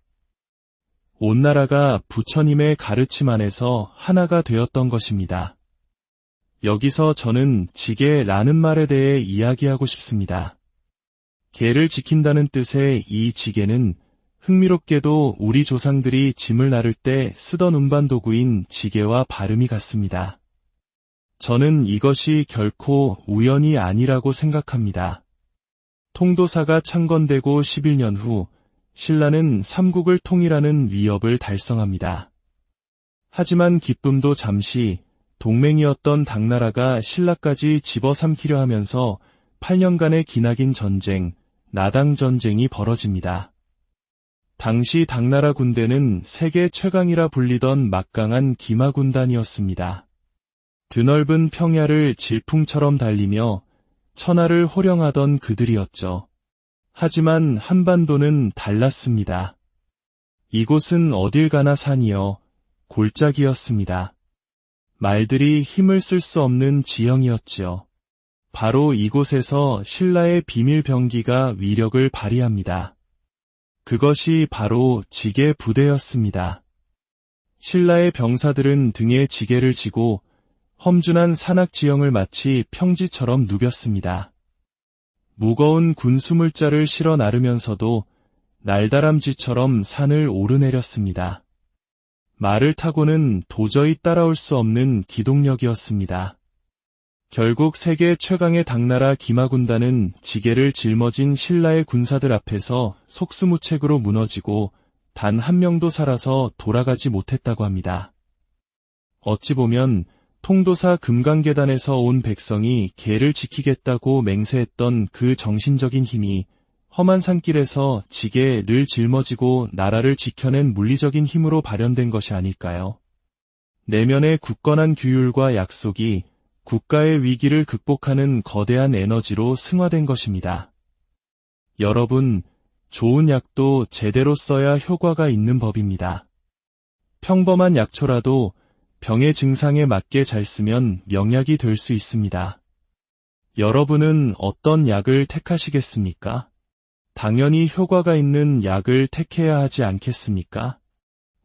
[SPEAKER 1] 온 나라가 부처님의 가르침 안에서 하나가 되었던 것입니다. 여기서 저는 지계라는 말에 대해 이야기하고 싶습니다. 계를 지킨다는 뜻의 이 지계는 흥미롭게도 우리 조상들이 짐을 나를 때 쓰던 운반 도구인 지게와 발음이 같습니다. 저는 이것이 결코 우연이 아니라고 생각합니다. 통도사가 창건되고 11년 후 신라는 삼국을 통일하는 위협을 달성합니다. 하지만 기쁨도 잠시 동맹이었던 당나라가 신라까지 집어삼키려 하면서 8년간의 기나긴 전쟁, 나당전쟁이 벌어집니다. 당시 당나라 군대는 세계 최강이라 불리던 막강한 기마군단이었습니다. 드넓은 평야를 질풍처럼 달리며 천하를 호령하던 그들이었죠. 하지만 한반도는 달랐습니다. 이곳은 어딜 가나 산이여 골짜기였습니다. 말들이 힘을 쓸 수 없는 지형이었지요. 바로 이곳에서 신라의 비밀 병기가 위력을 발휘합니다. 그것이 바로 지게 부대였습니다. 신라의 병사들은 등에 지게를 지고 험준한 산악 지형을 마치 평지처럼 누볐습니다. 무거운 군수물자를 실어 나르면서도 날다람쥐처럼 산을 오르내렸습니다. 말을 타고는 도저히 따라올 수 없는 기동력이었습니다. 결국 세계 최강의 당나라 기마군단은 지게를 짊어진 신라의 군사들 앞에서 속수무책으로 무너지고 단 한 명도 살아서 돌아가지 못했다고 합니다. 어찌 보면 통도사 금강계단에서 온 백성이 계를 지키겠다고 맹세했던 그 정신적인 힘이 험한 산길에서 지게를 짊어지고 나라를 지켜낸 물리적인 힘으로 발현된 것이 아닐까요? 내면의 굳건한 규율과 약속이 국가의 위기를 극복하는 거대한 에너지로 승화된 것입니다. 여러분, 좋은 약도 제대로 써야 효과가 있는 법입니다. 평범한 약초라도 병의 증상에 맞게 잘 쓰면 명약이 될 수 있습니다. 여러분은 어떤 약을 택하시겠습니까? 당연히 효과가 있는 약을 택해야 하지 않겠습니까?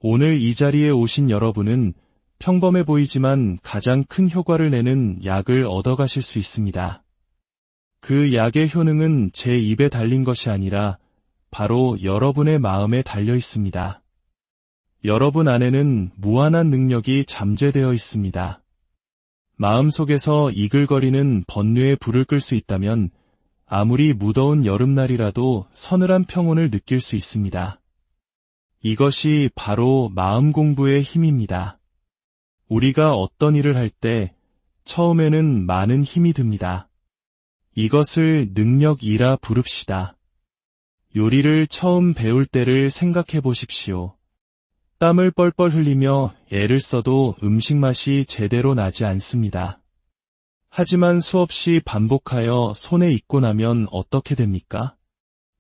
[SPEAKER 1] 오늘 이 자리에 오신 여러분은 평범해 보이지만 가장 큰 효과를 내는 약을 얻어가실 수 있습니다. 그 약의 효능은 제 입에 달린 것이 아니라 바로 여러분의 마음에 달려 있습니다. 여러분 안에는 무한한 능력이 잠재되어 있습니다. 마음속에서 이글거리는 번뇌의 불을 끌 수 있다면 아무리 무더운 여름날이라도 서늘한 평온을 느낄 수 있습니다. 이것이 바로 마음 공부의 힘입니다. 우리가 어떤 일을 할 때 처음에는 많은 힘이 듭니다. 이것을 능력이라 부릅시다. 요리를 처음 배울 때를 생각해 보십시오. 땀을 뻘뻘 흘리며 애를 써도 음식 맛이 제대로 나지 않습니다. 하지만 수없이 반복하여 손에 익고 나면 어떻게 됩니까?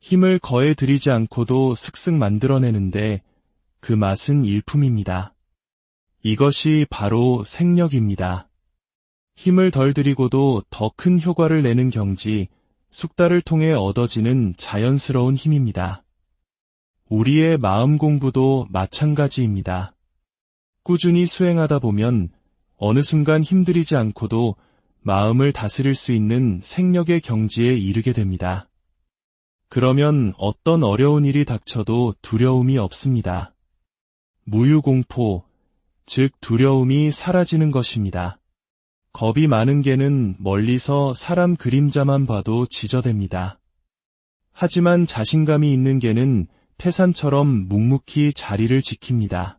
[SPEAKER 1] 힘을 거의 들이지 않고도 슥슥 만들어내는데 그 맛은 일품입니다. 이것이 바로 생력입니다. 힘을 덜 들이고도 더 큰 효과를 내는 경지, 숙달을 통해 얻어지는 자연스러운 힘입니다. 우리의 마음 공부도 마찬가지입니다. 꾸준히 수행하다 보면 어느 순간 힘들이지 않고도 마음을 다스릴 수 있는 생력의 경지에 이르게 됩니다. 그러면 어떤 어려운 일이 닥쳐도 두려움이 없습니다. 무유공포, 즉 두려움이 사라지는 것입니다. 겁이 많은 개는 멀리서 사람 그림자만 봐도 지저댑니다. 하지만 자신감이 있는 개는 태산처럼 묵묵히 자리를 지킵니다.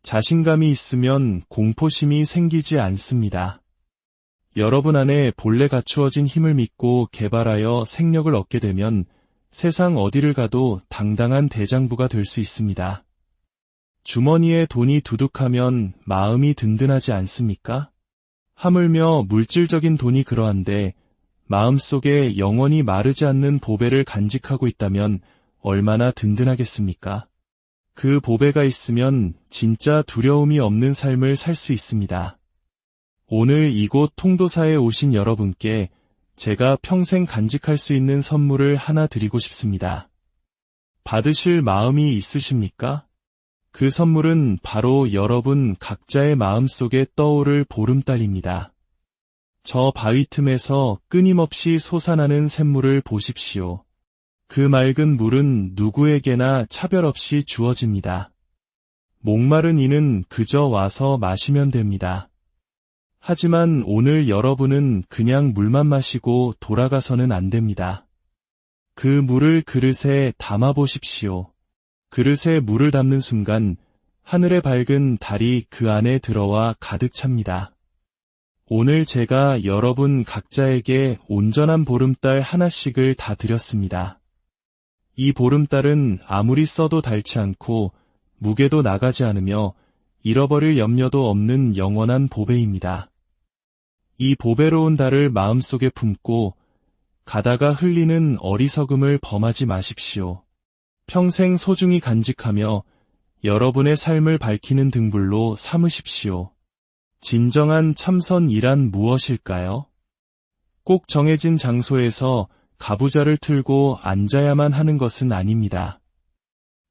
[SPEAKER 1] 자신감이 있으면 공포심이 생기지 않습니다. 여러분 안에 본래 갖추어진 힘을 믿고 개발하여 생력을 얻게 되면 세상 어디를 가도 당당한 대장부가 될 수 있습니다. 주머니에 돈이 두둑하면 마음이 든든하지 않습니까? 하물며 물질적인 돈이 그러한데 마음속에 영원히 마르지 않는 보배를 간직하고 있다면 얼마나 든든하겠습니까? 그 보배가 있으면 진짜 두려움이 없는 삶을 살 수 있습니다. 오늘 이곳 통도사에 오신 여러분께 제가 평생 간직할 수 있는 선물을 하나 드리고 싶습니다. 받으실 마음이 있으십니까? 그 선물은 바로 여러분 각자의 마음속에 떠오를 보름달입니다. 저 바위 틈에서 끊임없이 솟아나는 샘물을 보십시오. 그 맑은 물은 누구에게나 차별 없이 주어집니다. 목마른 이는 그저 와서 마시면 됩니다. 하지만 오늘 여러분은 그냥 물만 마시고 돌아가서는 안 됩니다. 그 물을 그릇에 담아 보십시오. 그릇에 물을 담는 순간 하늘의 밝은 달이 그 안에 들어와 가득 찹니다. 오늘 제가 여러분 각자에게 온전한 보름달 하나씩을 다 드렸습니다. 이 보름달은 아무리 써도 닳지 않고 무게도 나가지 않으며 잃어버릴 염려도 없는 영원한 보배입니다. 이 보배로운 달을 마음속에 품고 가다가 흘리는 어리석음을 범하지 마십시오. 평생 소중히 간직하며 여러분의 삶을 밝히는 등불로 삼으십시오. 진정한 참선이란 무엇일까요? 꼭 정해진 장소에서 가부좌를 틀고 앉아야만 하는 것은 아닙니다.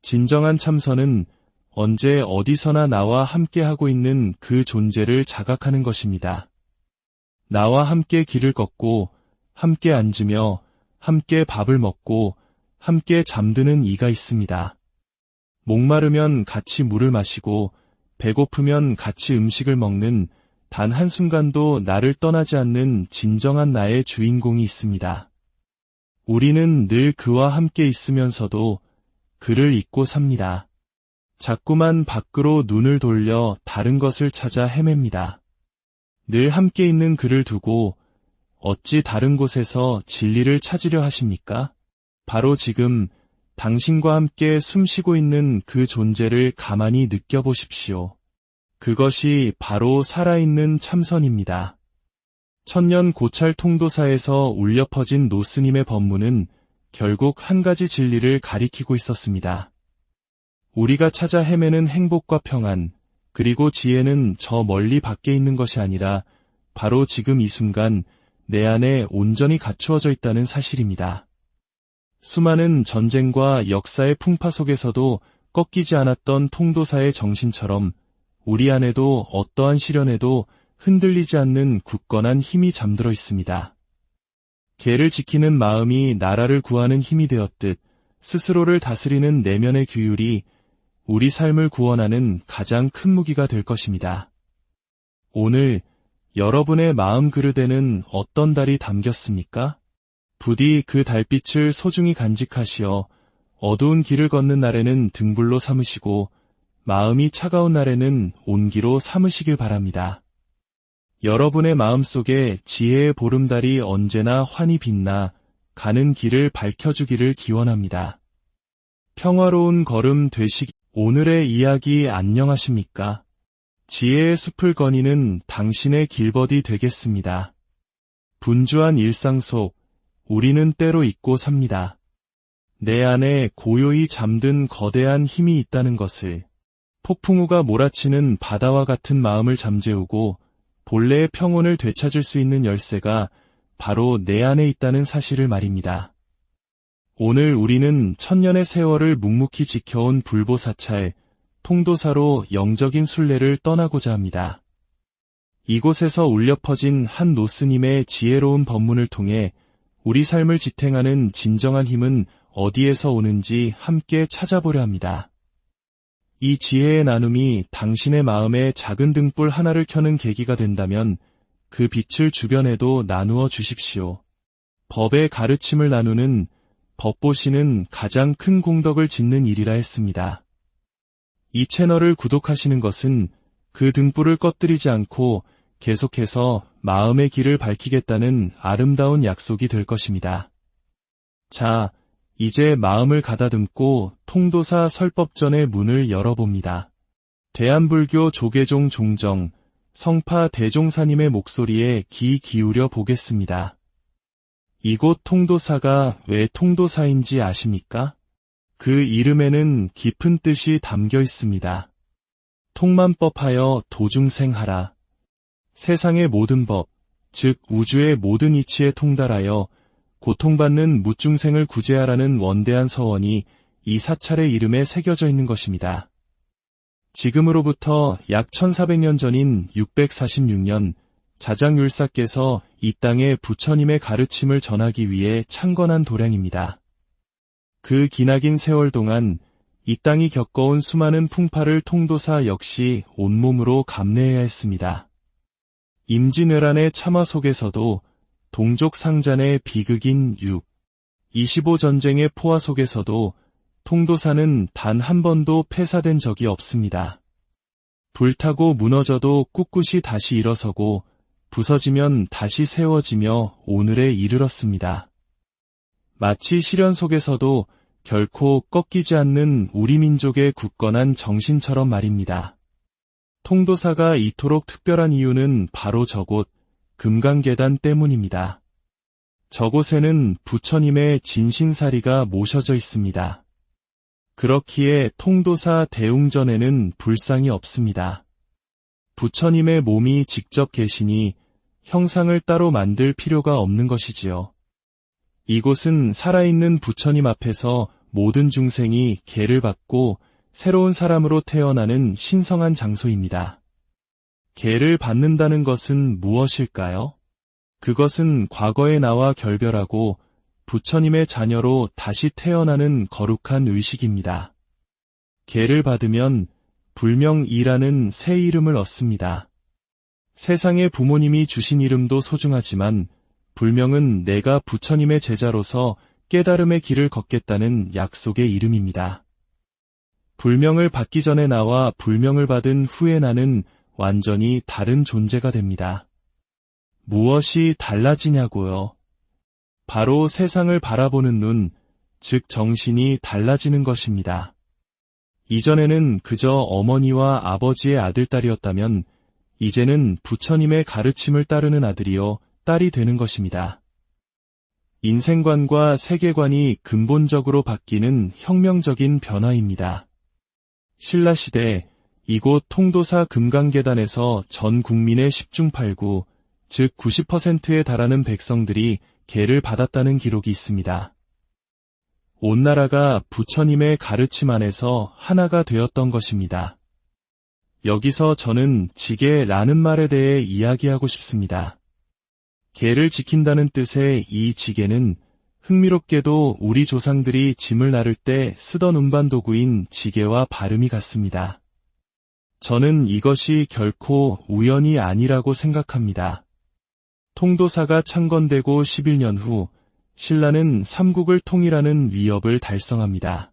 [SPEAKER 1] 진정한 참선은 언제 어디서나 나와 함께하고 있는 그 존재를 자각하는 것입니다. 나와 함께 길을 걷고 함께 앉으며 함께 밥을 먹고 함께 잠드는 이가 있습니다. 목마르면 같이 물을 마시고 배고프면 같이 음식을 먹는 단 한순간도 나를 떠나지 않는 진정한 나의 주인공이 있습니다. 우리는 늘 그와 함께 있으면서도 그를 잊고 삽니다. 자꾸만 밖으로 눈을 돌려 다른 것을 찾아 헤맵니다. 늘 함께 있는 그를 두고 어찌 다른 곳에서 진리를 찾으려 하십니까? 바로 지금 당신과 함께 숨쉬고 있는 그 존재를 가만히 느껴보십시오. 그것이 바로 살아있는 참선입니다. 천년 고찰 통도사에서 울려 퍼진 노스님의 법문은 결국 한 가지 진리를 가리키고 있었습니다. 우리가 찾아 헤매는 행복과 평안, 그리고 지혜는 저 멀리 밖에 있는 것이 아니라 바로 지금 이 순간 내 안에 온전히 갖추어져 있다는 사실입니다. 수많은 전쟁과 역사의 풍파 속에서도 꺾이지 않았던 통도사의 정신처럼 우리 안에도 어떠한 시련에도 흔들리지 않는 굳건한 힘이 잠들어 있습니다. 개를 지키는 마음이 나라를 구하는 힘이 되었듯 스스로를 다스리는 내면의 규율이 우리 삶을 구원하는 가장 큰 무기가 될 것입니다. 오늘 여러분의 마음 그릇에는 어떤 달이 담겼습니까? 부디 그 달빛을 소중히 간직하시어 어두운 길을 걷는 날에는 등불로 삼으시고 마음이 차가운 날에는 온기로 삼으시길 바랍니다. 여러분의 마음속에 지혜의 보름달이 언제나 환히 빛나 가는 길을 밝혀주기를 기원합니다. 평화로운 걸음 되시기 오늘의 이야기 안녕하십니까? 지혜의 숲을 거니는 당신의 길벗이 되겠습니다. 분주한 일상 속 우리는 때로 잊고 삽니다. 내 안에 고요히 잠든 거대한 힘이 있다는 것을, 폭풍우가 몰아치는 바다와 같은 마음을 잠재우고 본래의 평온을 되찾을 수 있는 열쇠가 바로 내 안에 있다는 사실을 말입니다. 오늘 우리는 천년의 세월을 묵묵히 지켜온 불보사찰, 통도사로 영적인 순례를 떠나고자 합니다. 이곳에서 울려 퍼진 한 노스님의 지혜로운 법문을 통해 우리 삶을 지탱하는 진정한 힘은 어디에서 오는지 함께 찾아보려 합니다. 이 지혜의 나눔이 당신의 마음에 작은 등불 하나를 켜는 계기가 된다면 그 빛을 주변에도 나누어 주십시오. 법의 가르침을 나누는 법보시는 가장 큰 공덕을 짓는 일이라 했습니다. 이 채널을 구독하시는 것은 그 등불을 꺼뜨리지 않고 계속해서 마음의 길을 밝히겠다는 아름다운 약속이 될 것입니다. 자, 이제 마음을 가다듬고 통도사 설법전의 문을 열어봅니다. 대한불교 조계종 종정, 성파 대종사님의 목소리에 귀 기울여 보겠습니다. 이곳 통도사가 왜 통도사인지 아십니까? 그 이름에는 깊은 뜻이 담겨 있습니다. 통만법하여 도중생하라. 세상의 모든 법, 즉 우주의 모든 이치에 통달하여 고통받는 무중생을 구제하라는 원대한 서원이 이 사찰의 이름에 새겨져 있는 것입니다. 지금으로부터 약 1400년 전인 646년 자장율사께서 이 땅에 부처님의 가르침을 전하기 위해 창건한 도량입니다. 그 기나긴 세월 동안 이 땅이 겪어온 수많은 풍파를 통도사 역시 온몸으로 감내해야 했습니다. 임진왜란의 참화 속에서도 동족 상잔의 비극인 25전쟁의 포화 속에서도 통도사는 단 한 번도 폐사된 적이 없습니다. 불타고 무너져도 꿋꿋이 다시 일어서고 부서지면 다시 세워지며 오늘에 이르렀습니다. 마치 시련 속에서도 결코 꺾이지 않는 우리 민족의 굳건한 정신처럼 말입니다. 통도사가 이토록 특별한 이유는 바로 저곳 금강계단 때문입니다. 저곳에는 부처님의 진신사리가 모셔져 있습니다. 그렇기에 통도사 대웅전에는 불상이 없습니다. 부처님의 몸이 직접 계시니 형상을 따로 만들 필요가 없는 것이지요. 이곳은 살아있는 부처님 앞에서 모든 중생이 계를 받고 새로운 사람으로 태어나는 신성한 장소입니다. 계를 받는다는 것은 무엇일까요? 그것은 과거의 나와 결별하고 부처님의 자녀로 다시 태어나는 거룩한 의식입니다. 계를 받으면 불명이라는 새 이름을 얻습니다. 세상의 부모님이 주신 이름도 소중하지만 불명은 내가 부처님의 제자로서 깨달음의 길을 걷겠다는 약속의 이름입니다. 불명을 받기 전에 나와 불명을 받은 후에 나는 완전히 다른 존재가 됩니다. 무엇이 달라지냐고요? 바로 세상을 바라보는 눈, 즉 정신이 달라지는 것입니다. 이전에는 그저 어머니와 아버지의 아들딸이었다면 이제는 부처님의 가르침을 따르는 아들이요 딸이 되는 것입니다. 인생관과 세계관이 근본적으로 바뀌는 혁명적인 변화입니다. 신라시대 이곳 통도사 금강계단에서 전 국민의 10중 8구, 즉 90%에 달하는 백성들이 계를 받았다는 기록이 있습니다. 온 나라가 부처님의 가르침 안에서 하나가 되었던 것입니다. 여기서 저는 지계라는 말에 대해 이야기하고 싶습니다. 계를 지킨다는 뜻의 이 지계는 흥미롭게도 우리 조상들이 짐을 나를 때 쓰던 운반 도구인 지게와 발음이 같습니다. 저는 이것이 결코 우연이 아니라고 생각합니다. 통도사가 창건되고 11년 후 신라는 삼국을 통일하는 위협을 달성합니다.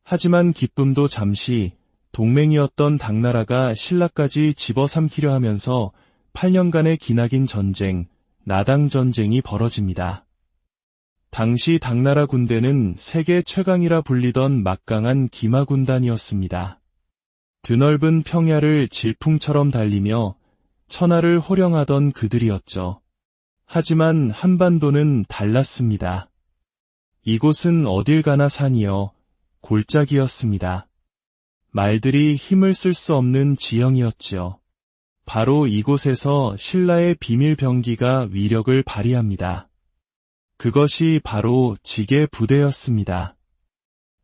[SPEAKER 1] 하지만 기쁨도 잠시, 동맹이었던 당나라가 신라까지 집어삼키려 하면서 8년간의 기나긴 전쟁, 나당전쟁이 벌어집니다. 당시 당나라 군대는 세계 최강이라 불리던 막강한 기마 군단이었습니다. 드넓은 평야를 질풍처럼 달리며 천하를 호령하던 그들이었죠. 하지만 한반도는 달랐습니다. 이곳은 어딜 가나 산이여 골짜기였습니다. 말들이 힘을 쓸 수 없는 지형이었지요. 바로 이곳에서 신라의 비밀 병기가 위력을 발휘합니다. 그것이 바로 지게 부대였습니다.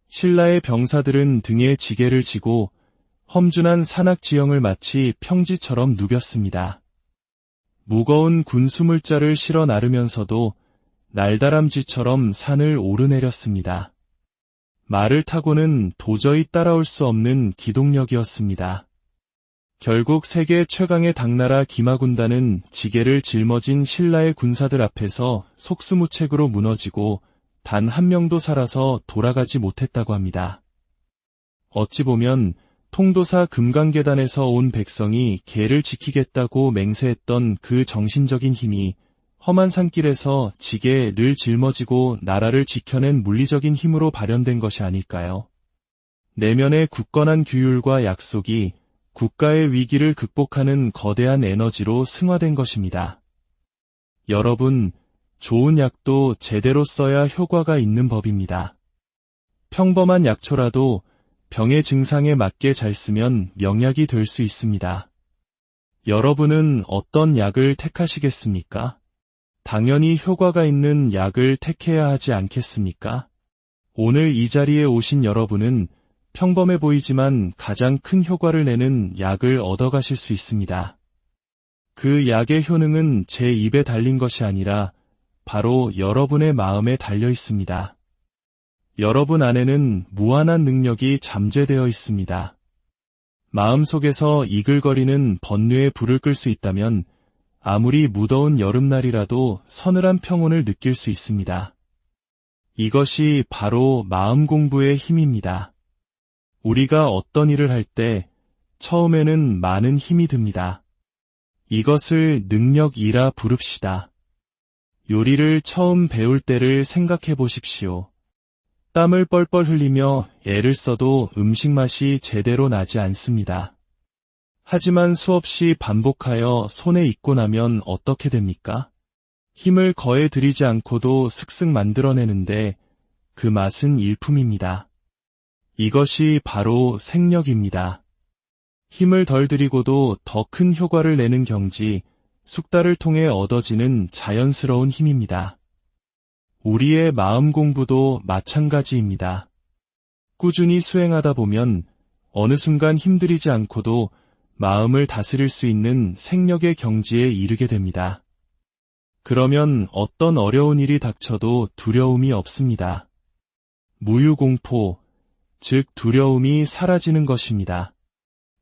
[SPEAKER 1] 신라의 병사들은 등에 지게를 지고 험준한 산악 지형을 마치 평지처럼 누볐습니다. 무거운 군수물자를 실어 나르면서도 날다람쥐처럼 산을 오르내렸습니다. 말을 타고는 도저히 따라올 수 없는 기동력이었습니다. 결국 세계 최강의 당나라 기마군단은 지게를 짊어진 신라의 군사들 앞에서 속수무책으로 무너지고 단 한 명도 살아서 돌아가지 못했다고 합니다. 어찌 보면 통도사 금강계단에서 온 백성이 계를 지키겠다고 맹세했던 그 정신적인 힘이 험한 산길에서 지게를 짊어지고 나라를 지켜낸 물리적인 힘으로 발현된 것이 아닐까요? 내면의 굳건한 규율과 약속이 국가의 위기를 극복하는 거대한 에너지로 승화된 것입니다. 여러분, 좋은 약도 제대로 써야 효과가 있는 법입니다. 평범한 약초라도 병의 증상에 맞게 잘 쓰면 명약이 될 수 있습니다. 여러분은 어떤 약을 택하시겠습니까? 당연히 효과가 있는 약을 택해야 하지 않겠습니까? 오늘 이 자리에 오신 여러분은 평범해 보이지만 가장 큰 효과를 내는 약을 얻어가실 수 있습니다. 그 약의 효능은 제 입에 달린 것이 아니라 바로 여러분의 마음에 달려 있습니다. 여러분 안에는 무한한 능력이 잠재되어 있습니다. 마음속에서 이글거리는 번뇌의 불을 끌 수 있다면 아무리 무더운 여름날이라도 서늘한 평온을 느낄 수 있습니다. 이것이 바로 마음 공부의 힘입니다. 우리가 어떤 일을 할 때 처음에는 많은 힘이 듭니다. 이것을 능력이라 부릅시다. 요리를 처음 배울 때를 생각해 보십시오. 땀을 뻘뻘 흘리며 애를 써도 음식 맛이 제대로 나지 않습니다. 하지만 수없이 반복하여 손에 익고 나면 어떻게 됩니까? 힘을 거에 들이지 않고도 슥슥 만들어내는데 그 맛은 일품입니다. 이것이 바로 생력입니다. 힘을 덜 들이고도 더 큰 효과를 내는 경지, 숙달을 통해 얻어지는 자연스러운 힘입니다. 우리의 마음 공부도 마찬가지입니다. 꾸준히 수행하다 보면 어느 순간 힘들이지 않고도 마음을 다스릴 수 있는 생력의 경지에 이르게 됩니다. 그러면 어떤 어려운 일이 닥쳐도 두려움이 없습니다. 무유공포, 즉 두려움이 사라지는 것입니다.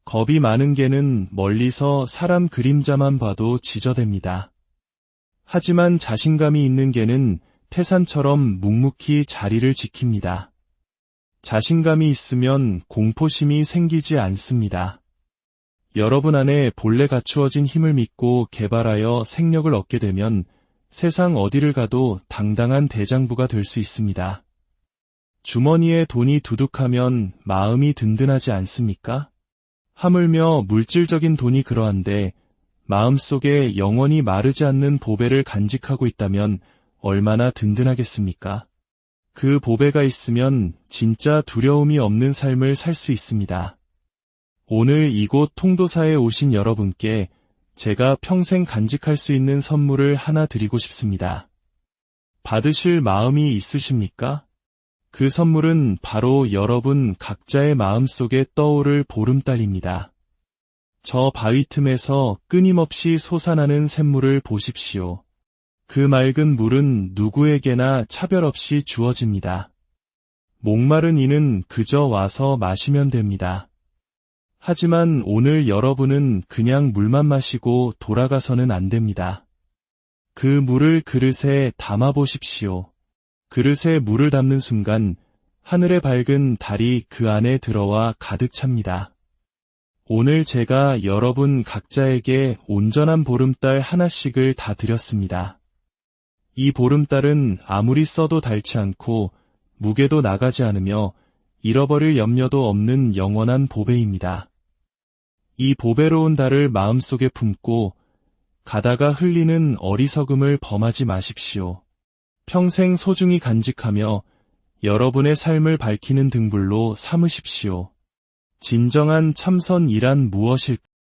[SPEAKER 1] 겁이 많은 개는 멀리서 사람 그림자만 봐도 지저댑니다. 하지만 자신감이 있는 개는 태산처럼 묵묵히 자리를 지킵니다. 자신감이 있으면 공포심이 생기지 않습니다. 여러분 안에 본래 갖추어진 힘을 믿고 개발하여 생력을 얻게 되면 세상 어디를 가도 당당한 대장부가 될 수 있습니다. 주머니에 돈이 두둑하면 마음이 든든하지 않습니까? 하물며 물질적인 돈이 그러한데 마음속에 영원히 마르지 않는 보배를 간직하고 있다면 얼마나 든든하겠습니까? 그 보배가 있으면 진짜 두려움이 없는 삶을 살 수 있습니다. 오늘 이곳 통도사에 오신 여러분께 제가 평생 간직할 수 있는 선물을 하나 드리고 싶습니다. 받으실 마음이 있으십니까? 그 선물은 바로 여러분 각자의 마음속에 떠오를 보름달입니다. 저 바위 틈에서 끊임없이 솟아나는 샘물을 보십시오. 그 맑은 물은 누구에게나 차별 없이 주어집니다. 목마른 이는 그저 와서 마시면 됩니다. 하지만 오늘 여러분은 그냥 물만 마시고 돌아가서는 안 됩니다. 그 물을 그릇에 담아 보십시오. 그릇에 물을 담는 순간 하늘의 밝은 달이 그 안에 들어와 가득 찹니다. 오늘 제가 여러분 각자에게 온전한 보름달 하나씩을 다 드렸습니다. 이 보름달은 아무리 써도 닳지 않고 무게도 나가지 않으며 잃어버릴 염려도 없는 영원한 보배입니다. 이 보배로운 달을 마음속에 품고 가다가 흘리는 어리석음을 범하지 마십시오. 평생 소중히 간직하며 여러분의 삶을 밝히는 등불로 삼으십시오. 진정한 참선이란 무엇일까요?